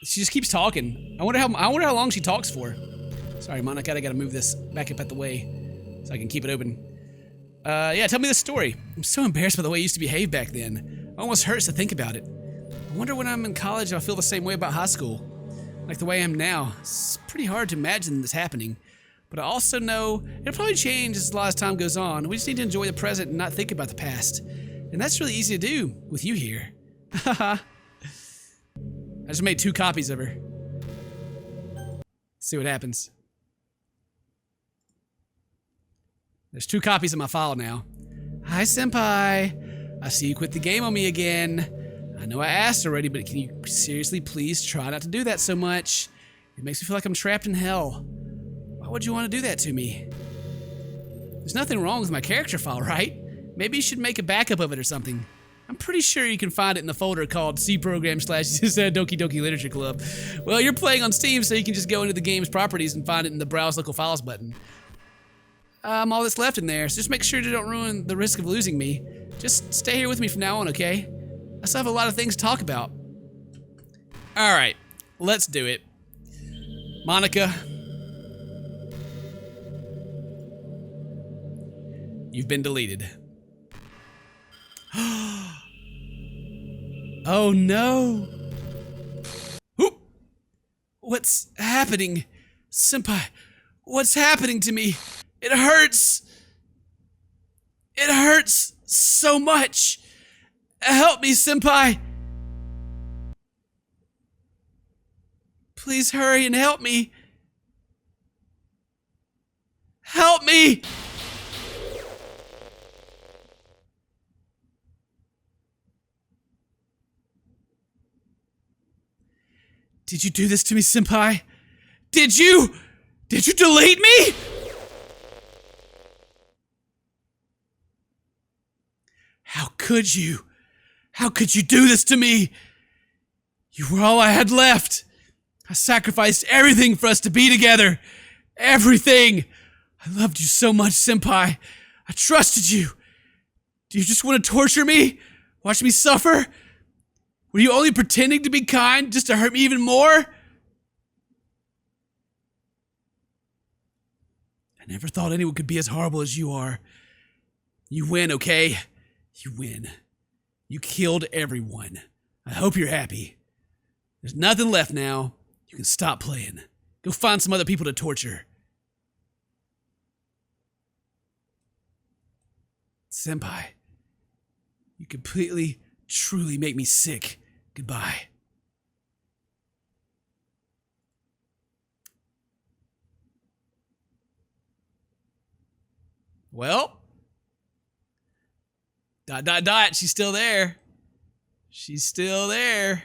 [SPEAKER 1] She just keeps talking. I wonder how long she talks for. Sorry, Monika, I gotta move this back up out the way so I can keep it open. Yeah, tell me the story. I'm so embarrassed by the way I used to behave back then. It almost hurts to think about it. I wonder when I'm in college I'll feel the same way about high school. Like the way I am now. It's pretty hard to imagine this happening. But I also know it'll probably change as a lot of time goes on. We just need to enjoy the present and not think about the past. And that's really easy to do with you here. Haha. I just made 2 copies of her. Let's see what happens. There's 2 copies of my file now. Hi, Senpai. I see you quit the game on me again. I know I asked already, but can you seriously please try not to do that so much? It makes me feel like I'm trapped in hell. Why would you want to do that to me? There's nothing wrong with my character file, right? Maybe you should make a backup of it or something. I'm pretty sure you can find it in the folder called C/Doki Doki Literature Club. Well, you're playing on Steam, so you can just go into the game's properties and find it in the Browse Local Files button. All that's left in there, so just make sure you don't ruin the risk of losing me. Just stay here with me from now on, okay? I still have a lot of things to talk about. Alright, let's do it. Monika. You've been deleted. Oh no! Oop. What's happening? Senpai, what's happening to me? It hurts! It hurts so much! Help me, Senpai! Please hurry and help me! Help me! Did you do this to me, Senpai? Did you delete me? How could you? How could you do this to me? You were all I had left. I sacrificed everything for us to be together. Everything. I loved you so much, Senpai. I trusted you. Do you just want to torture me? Watch me suffer? Were you only pretending to be kind just to hurt me even more? I never thought anyone could be as horrible as you are. You win, okay? You win. You killed everyone. I hope you're happy. There's nothing left now. You can stop playing. Go find some other people to torture. Senpai, you completely, truly make me sick. Goodbye. Well. ... She's still there. She's still there.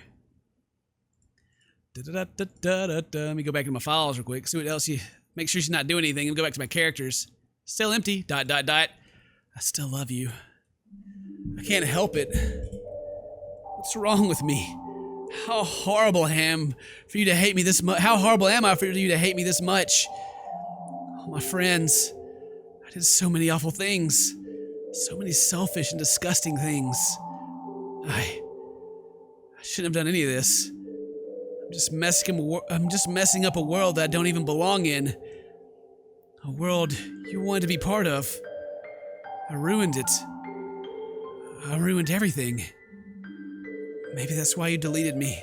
[SPEAKER 1] Let me go back to my files real quick. See what else make sure she's not doing anything. And go back to my characters. Still empty. ... I still love you. I can't help it. What's wrong with me? How horrible I am for you to hate me this much. How horrible am I for you to hate me this much? Oh, my friends. I did so many awful things. So many selfish and disgusting things. I shouldn't have done any of this. I'm just messing up a world that I don't even belong in. A world you wanted to be part of. I ruined it. I ruined everything. Maybe that's why you deleted me.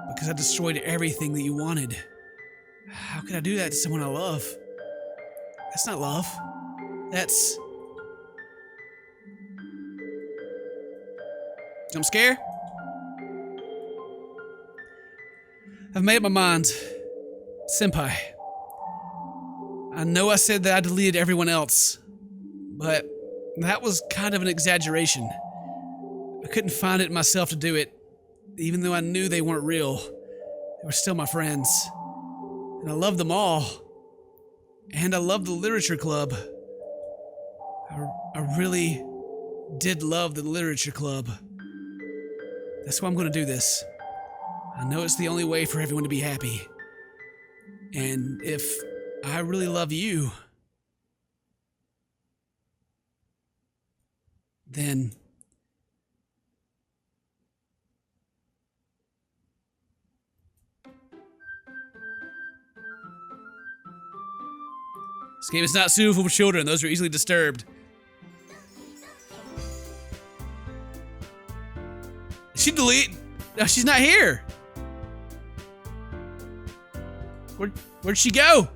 [SPEAKER 1] Because I destroyed everything that you wanted. How could I do that to someone I love? That's not love. That's... Jump scare? I've made up my mind. Senpai. I know I said that I deleted everyone else, but that was kind of an exaggeration. I couldn't find it in myself to do it, even though I knew they weren't real. They were still my friends. And I loved them all. And I loved the literature club. I really did love the literature club. That's why I'm going to do this. I know it's the only way for everyone to be happy. And if I really love you, then this game is not suitable for children. Those are easily disturbed. Did she delete? No, she's not here. Where'd she go?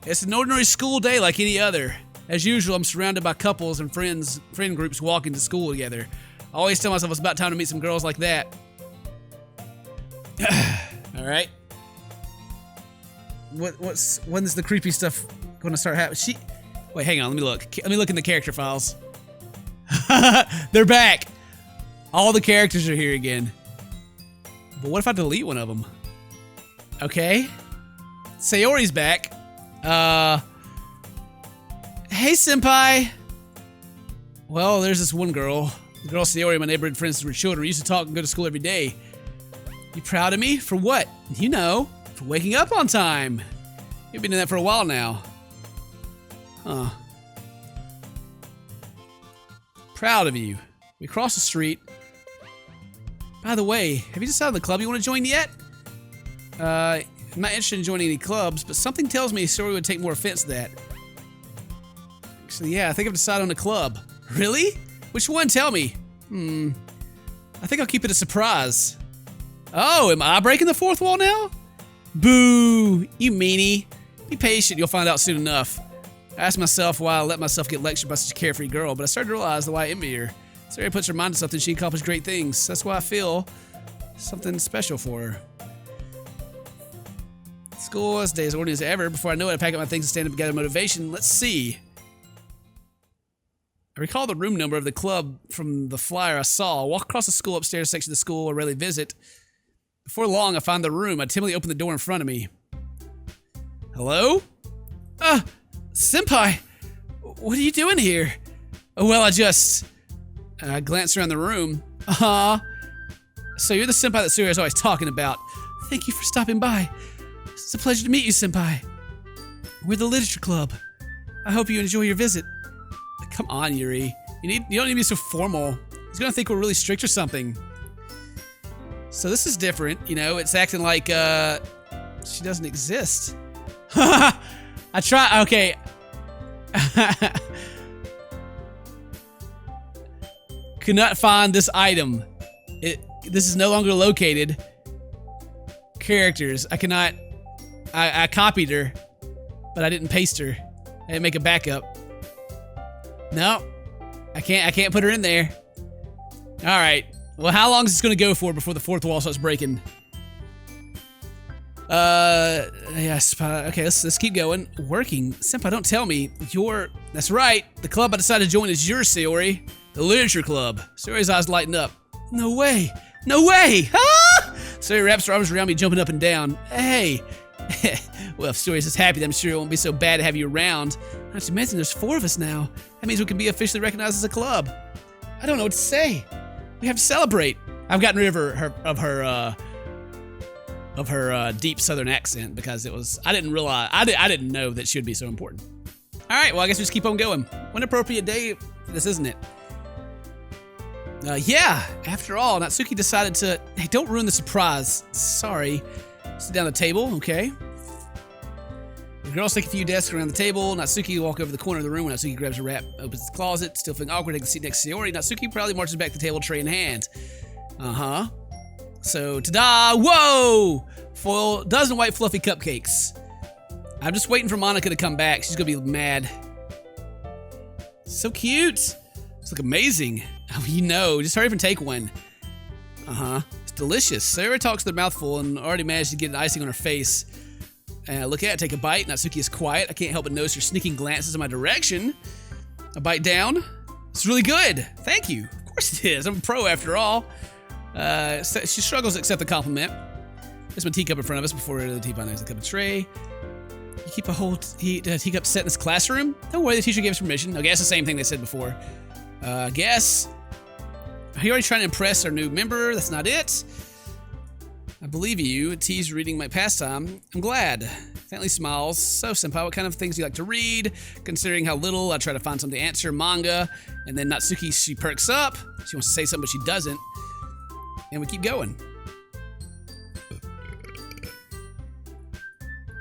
[SPEAKER 1] It's an ordinary school day like any other. As usual, I'm surrounded by couples and friend groups walking to school together. I always tell myself it's about time to meet some girls like that. All right. When's the creepy stuff going to start happening? Wait, hang on. Let me look. Let me look in the character files. They're back. All the characters are here again. But what if I delete one of them? Okay. Sayori's back. Hey, senpai. Well, there's this one girl. The girl Sayori, my neighborhood friends were children. We used to talk and go to school every day. You proud of me? For what? You know, for waking up on time. You've been doing that for a while now. Huh. Proud of you. We crossed the street. By the way, have you decided the club you want to join yet? I'm not interested in joining any clubs, but something tells me Sayori would take more offense to that. Actually, yeah, I think I've decided on a club. Really? Which one? Tell me. I think I'll keep it a surprise. Oh, am I breaking the fourth wall now? Boo, you meanie. Be patient, you'll find out soon enough. I asked myself why I let myself get lectured by such a carefree girl, but I started to realize why I envy her. Sayori puts her mind to something, she accomplishes great things. That's why I feel something special for her. School is day as ordinary as ever. Before I know it, I pack up my things and stand up and gather motivation. Let's see. I recall the room number of the club from the flyer I saw. I walk across the school upstairs section of the school I rarely visit. Before long, I find the room. I timidly open the door in front of me. Hello? Senpai, what are you doing here? Oh, well, I glanced around the room. So you're the senpai that Sayori's always talking about. Thank you for stopping by. It's a pleasure to meet you, senpai. We're the literature club. I hope you enjoy your visit. Come on, Yuri. You don't need to be so formal. He's gonna think we're really strict or something. So this is different, you know, it's acting like, she doesn't exist. I try, okay. Could not find this item. This is no longer located. Characters, I cannot, I copied her, but I didn't paste her. I didn't make a backup. No, I can't put her in there. All right. Well, how long is this gonna go for before the fourth wall starts breaking? Yes. Okay, let's keep going. Working, senpai. Don't tell me that's right. The club I decided to join is yours, Sayori. The literature club. Sayori's eyes lighten up. No way. No way. Ah! Sayori wraps her arms around me, jumping up and down. Hey. Well, if Sayori's just happy, then I'm sure it won't be so bad to have you around. Not to mention, there's 4 of us now. That means we can be officially recognized as a club. I don't know what to say. We have to celebrate. I've gotten rid of her deep Southern accent because it was. I didn't realize. I didn't know that she would be so important. All right. Well, I guess we just keep on going. What an appropriate day this, isn't it? Yeah. After all, Natsuki decided to. Hey, don't ruin the surprise. Sorry. Sit down at the table. Okay. The girls take a few desks around the table. Natsuki walk over the corner of the room. When Natsuki grabs her wrap, opens the closet, still feeling awkward, takes a seat next to Sayori. Natsuki proudly marches back to the table, tray in hand. So, ta-da! Whoa! Foil, dozen white fluffy cupcakes. I'm just waiting for Monika to come back. She's gonna be mad. So cute. It's like amazing. Oh, you know, just hurry up and take one. It's delicious. Sayori talks with her mouth full and already managed to get an icing on her face. Look at it, take a bite. Natsuki is quiet. I can't help but notice her sneaking glances in my direction. A bite down. It's really good. Thank you. Of course it is. I'm a pro after all. She struggles to accept the compliment. There's my teacup in front of us before the teapot. There's a cup of tray. You keep a whole teacup set in this classroom? Don't worry, the teacher gave us permission. Okay, that's the same thing they said before. I guess. Are you already trying to impress our new member? That's not it. I believe you. T's reading my pastime. I'm glad. Faintly smiles. So, senpai, what kind of things do you like to read? Considering how little, I try to find something to answer. Manga. And then Natsuki, she perks up. She wants to say something, but she doesn't. And we keep going.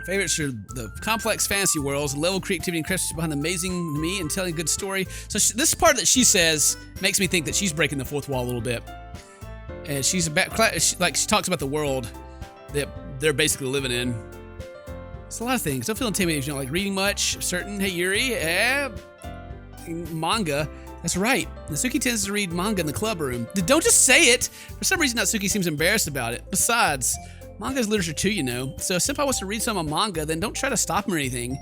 [SPEAKER 1] Favorites are the complex fantasy worlds, the level of creativity and craftsmanship behind the amazing me and telling a good story. So this part that she says makes me think that she's breaking the fourth wall a little bit. And she's about, she talks about the world that they're basically living in. It's a lot of things. Don't feel intimidated if you don't like reading much. Certain, hey Yuri, manga. That's right. Natsuki tends to read manga in the club room. Don't just say it. For some reason, Natsuki seems embarrassed about it. Besides, manga is literature too, you know. So if senpai wants to read some of manga, then don't try to stop him or anything.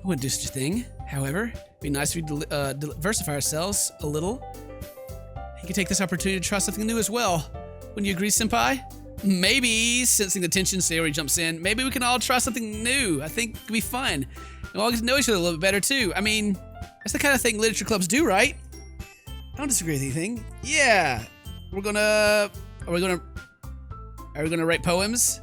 [SPEAKER 1] I wouldn't do such a thing. However, it'd be nice if we diversify ourselves a little. You could take this opportunity to try something new as well. Wouldn't you agree, Senpai? Maybe, sensing the tension, Sayori jumps in. Maybe we can all try something new. I think it could be fun. And we'll all get to know each other a little bit better, too. I mean, that's the kind of thing literature clubs do, right? I don't disagree with anything. Yeah. Are we gonna write poems?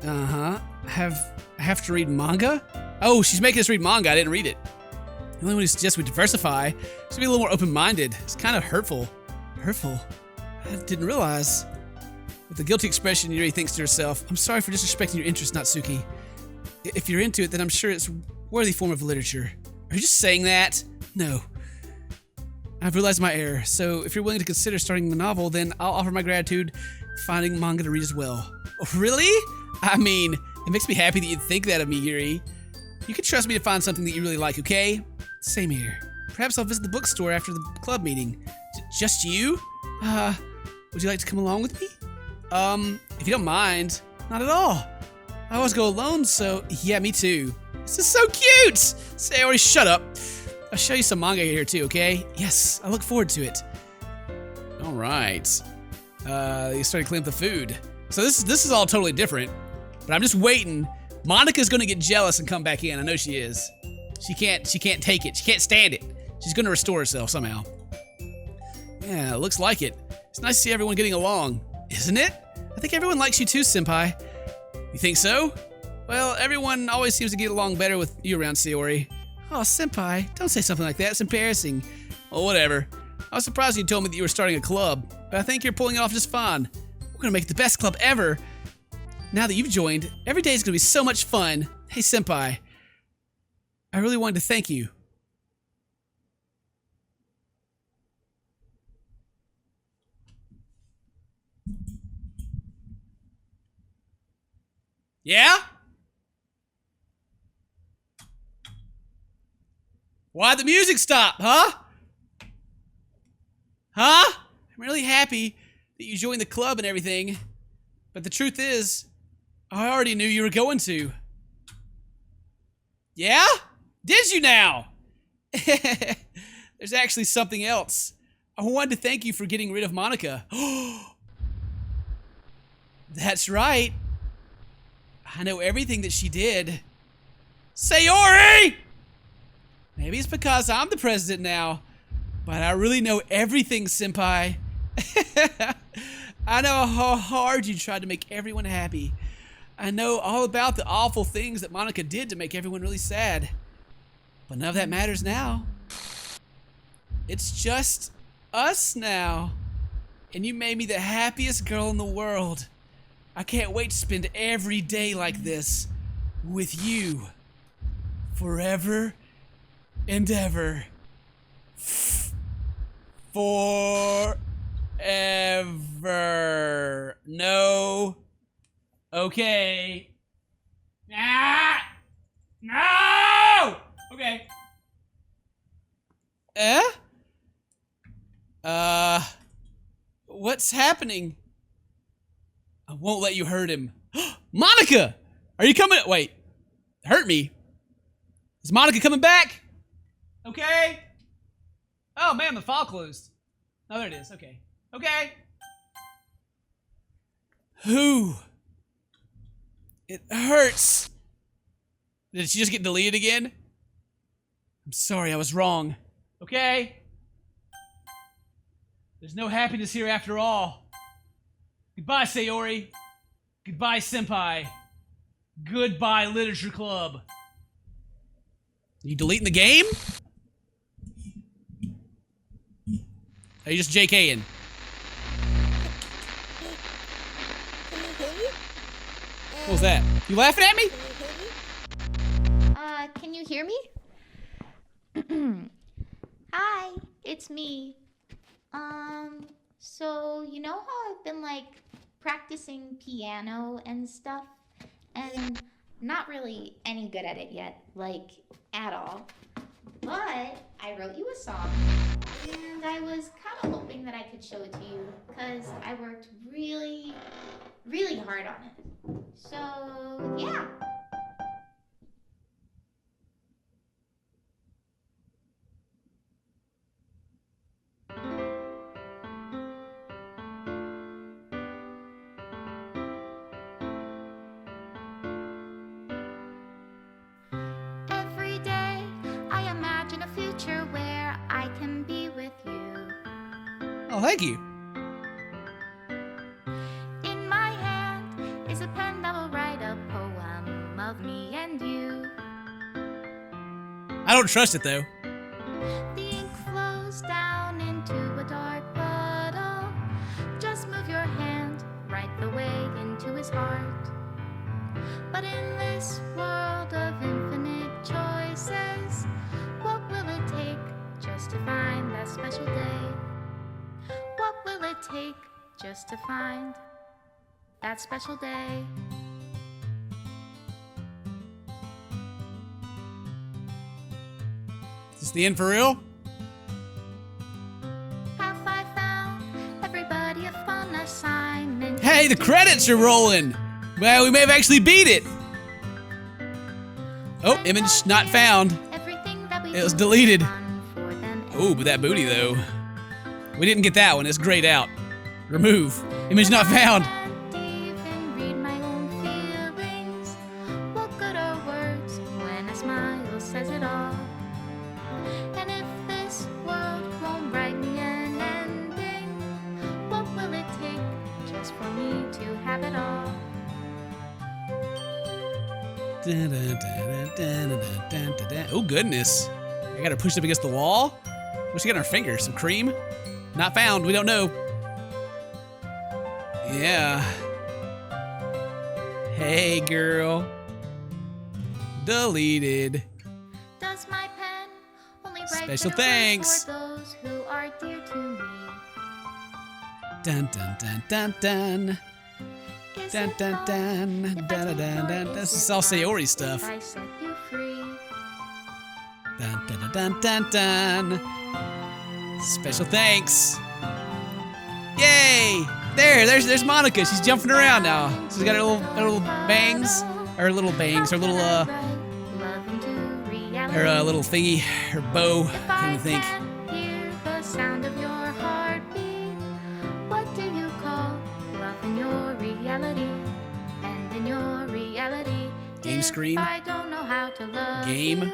[SPEAKER 1] Uh-huh. Have to read manga? Oh, she's making us read manga. I didn't read it. The only one who suggests we diversify should be a little more open-minded. It's kind of hurtful. Hurtful? I didn't realize. With a guilty expression, Yuri thinks to herself, I'm sorry for disrespecting your interest, Natsuki. If you're into it, then I'm sure it's a worthy form of literature. Are you just saying that? No. I've realized my error, so if you're willing to consider starting a novel, then I'll offer my gratitude finding manga to read as well. Oh, really? I mean, it makes me happy that you'd think that of me, Yuri. You can trust me to find something that you really like, okay? Same here. Perhaps I'll visit the bookstore after the club meeting. Just you? Would you like to come along with me? If you don't mind. Not at all. I always go alone, so yeah, me too. This is so cute! Sayori, shut up. I'll show you some manga here too, okay? Yes, I look forward to it. All right. You started cleaning up the food. So this is all totally different, but I'm just waiting. Monika's gonna get jealous and come back in. I know she is. She can't take it. She can't stand it. She's gonna restore herself somehow. Yeah, it looks like it. It's nice to see everyone getting along, isn't it? I think everyone likes you too, Senpai. You think so? Well, everyone always seems to get along better with you around, Sayori. Oh, Senpai, don't say something like that. It's embarrassing. Well, whatever. I was surprised you told me that you were starting a club, but I think you're pulling it off just fine. We're gonna make it the best club ever. Now that you've joined, every day is gonna be so much fun. Hey, Senpai. I really wanted to thank you. Yeah? Why'd the music stop, huh? Huh? I'm really happy that you joined the club and everything, but the truth is, I already knew you were going to. Yeah? Did you now? There's actually something else. I wanted to thank you for getting rid of Monika. That's right. I know everything that she did. Sayori! Maybe it's because I'm the president now, but I really know everything, Senpai. I know how hard you tried to make everyone happy. I know all about the awful things that Monika did to make everyone really sad. But none of that matters now. It's just us now. And you made me the happiest girl in the world. I can't wait to spend every day like this with you. Forever and ever. Forever. No. Okay. Ah! No! Okay. What's happening? I won't let you hurt him. Monika! Are you coming? Wait. Hurt me? Is Monika coming back? Okay. Oh, man, the file closed. Oh, there it is. Okay. Okay. Who? It hurts. Did she just get deleted again? I'm sorry, I was wrong. Okay. There's no happiness here after all. Goodbye, Sayori. Goodbye, Senpai. Goodbye, Literature Club. Are you deleting the game? Are you just JKing? What was that? You laughing at me?
[SPEAKER 2] Can you hear me? Hi, it's me. So you know how I've been like practicing piano and stuff, and not really any good at it yet, like at all. But I wrote you a song, and I was kind of hoping that I could show it to you, because I worked really, really hard on it. So, yeah. can be with you.
[SPEAKER 1] Oh, thank you.
[SPEAKER 2] In my hand is a pen that will write a poem of me and you.
[SPEAKER 1] I don't trust it though.
[SPEAKER 2] The ink flows down into a dark puddle. Just move your hand right the way into his heart. But in this world of infinite choices, what will it take just to find that special day? What will it take just to find that special day?
[SPEAKER 1] Is this the end for real?
[SPEAKER 2] Have I found everybody a fun assignment?
[SPEAKER 1] Hey, the credits are rolling. Well, we may have actually beat it. Oh, image not found. It was deleted. Oh, but that booty though. We didn't get that one. It's grayed out. Remove. Image not found.
[SPEAKER 2] What good are words when a smile says it all? And if this world won't write me an ending, what will it take just for me to have it all?
[SPEAKER 1] Oh goodness. I got her pushed up against the wall. What's she got on her finger? Some cream? Not found. We don't know. Yeah. Hey girl. Deleted.
[SPEAKER 2] Does my pen only write
[SPEAKER 1] Special
[SPEAKER 2] bitter
[SPEAKER 1] thanks.
[SPEAKER 2] words for those who are dear to me?
[SPEAKER 1] Dun dun dun dun dun.
[SPEAKER 2] Is
[SPEAKER 1] Dun
[SPEAKER 2] it
[SPEAKER 1] dun
[SPEAKER 2] wrong
[SPEAKER 1] dun
[SPEAKER 2] if I
[SPEAKER 1] dun
[SPEAKER 2] take
[SPEAKER 1] dun dun dun.
[SPEAKER 2] your
[SPEAKER 1] This is
[SPEAKER 2] easy
[SPEAKER 1] all
[SPEAKER 2] advice
[SPEAKER 1] Sayori
[SPEAKER 2] if
[SPEAKER 1] stuff.
[SPEAKER 2] I set you free?
[SPEAKER 1] Dun dun dun dun dun. Special thanks. Yay! There's Monika. She's jumping around now. She's got her little bangs, her little bangs, her little little thingy, her bow. Can you think?
[SPEAKER 2] If I hear the sound of your heartbeat, what do you call love in your reality? And in your reality,
[SPEAKER 1] Game
[SPEAKER 2] if
[SPEAKER 1] screen.
[SPEAKER 2] I don't know how to love
[SPEAKER 1] Game.
[SPEAKER 2] you,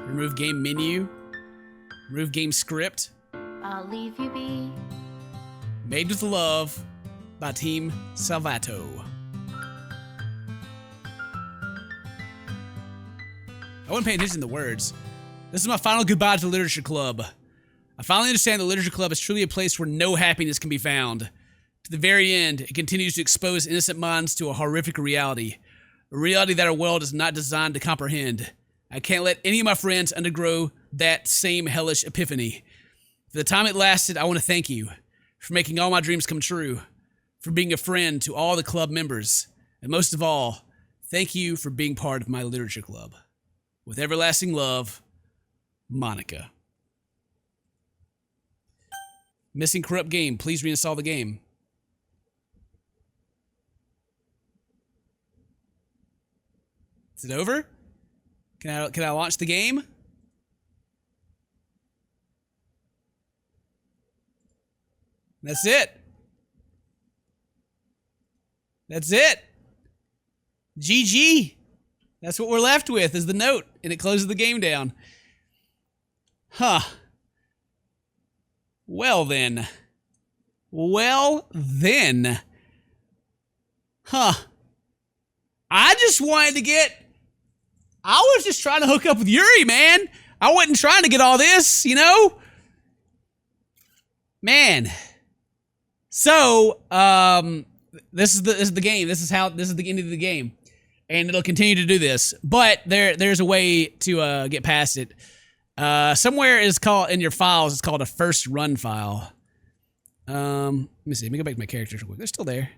[SPEAKER 1] Remove game menu. Remove game script.
[SPEAKER 2] I'll leave you be.
[SPEAKER 1] Made with Love by Team Salvato. I wasn't paying attention to the words. This is my final goodbye to the Literature Club. I finally understand the Literature Club is truly a place where no happiness can be found. To the very end, it continues to expose innocent minds to a horrific reality. A reality that our world is not designed to comprehend. I can't let any of my friends undergo that same hellish epiphany. For the time it lasted, I want to thank you for making all my dreams come true, for being a friend to all the club members, and most of all, thank you for being part of my literature club. With everlasting love, Monika. Missing corrupt game. Please reinstall the game. Is it over? Can I launch the game? That's it. That's it. GG. That's what we're left with is the note, and it closes the game down. Huh. Well then. Well then. Huh. I just wanted to I was just trying to hook up with Yuri, man. I wasn't trying to get all this, you know? Man. So, this is the game. This is the end of the game. And it'll continue to do this. But there's a way to get past it. Somewhere is called in your files, it's called a first run file. Let me see. Let me go back to my characters real quick. They're still there.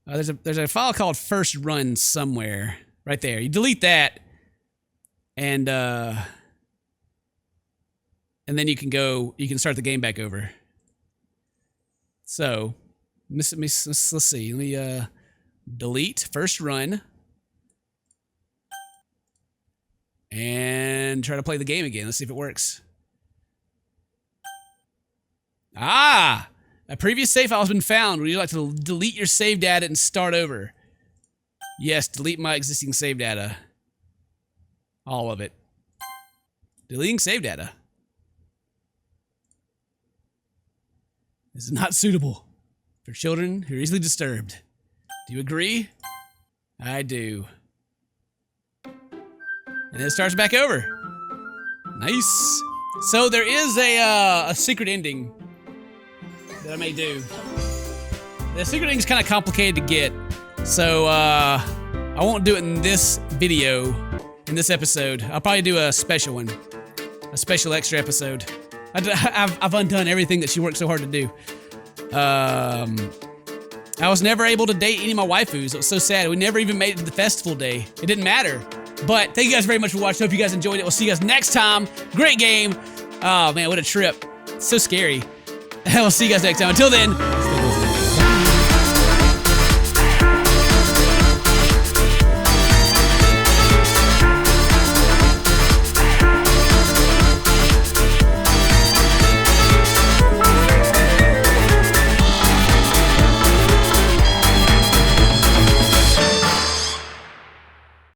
[SPEAKER 1] There's a file called first run somewhere. Right there. You delete that. And then you can start the game back over. So, let's see. Let me delete first run. And try to play the game again. Let's see if it works. Ah! A previous save file has been found. Would you like to delete your save data and start over? Yes, delete my existing save data. All of it. Deleting save data. This is not suitable for children who are easily disturbed. Do you agree? I do. And then it starts back over. Nice. So there is a secret ending that I may do. The secret ending is kind of complicated to get, so I won't do it in this video, in this episode. I'll probably do a special one, a special extra episode. I've undone everything that she worked so hard to do. I was never able to date any of my waifus. It was so sad. We never even made it to the festival day. It didn't matter. But thank you guys very much for watching. Hope you guys enjoyed it. We'll see you guys next time. Great game. Oh man, what a trip. So scary. We'll see you guys next time. Until then,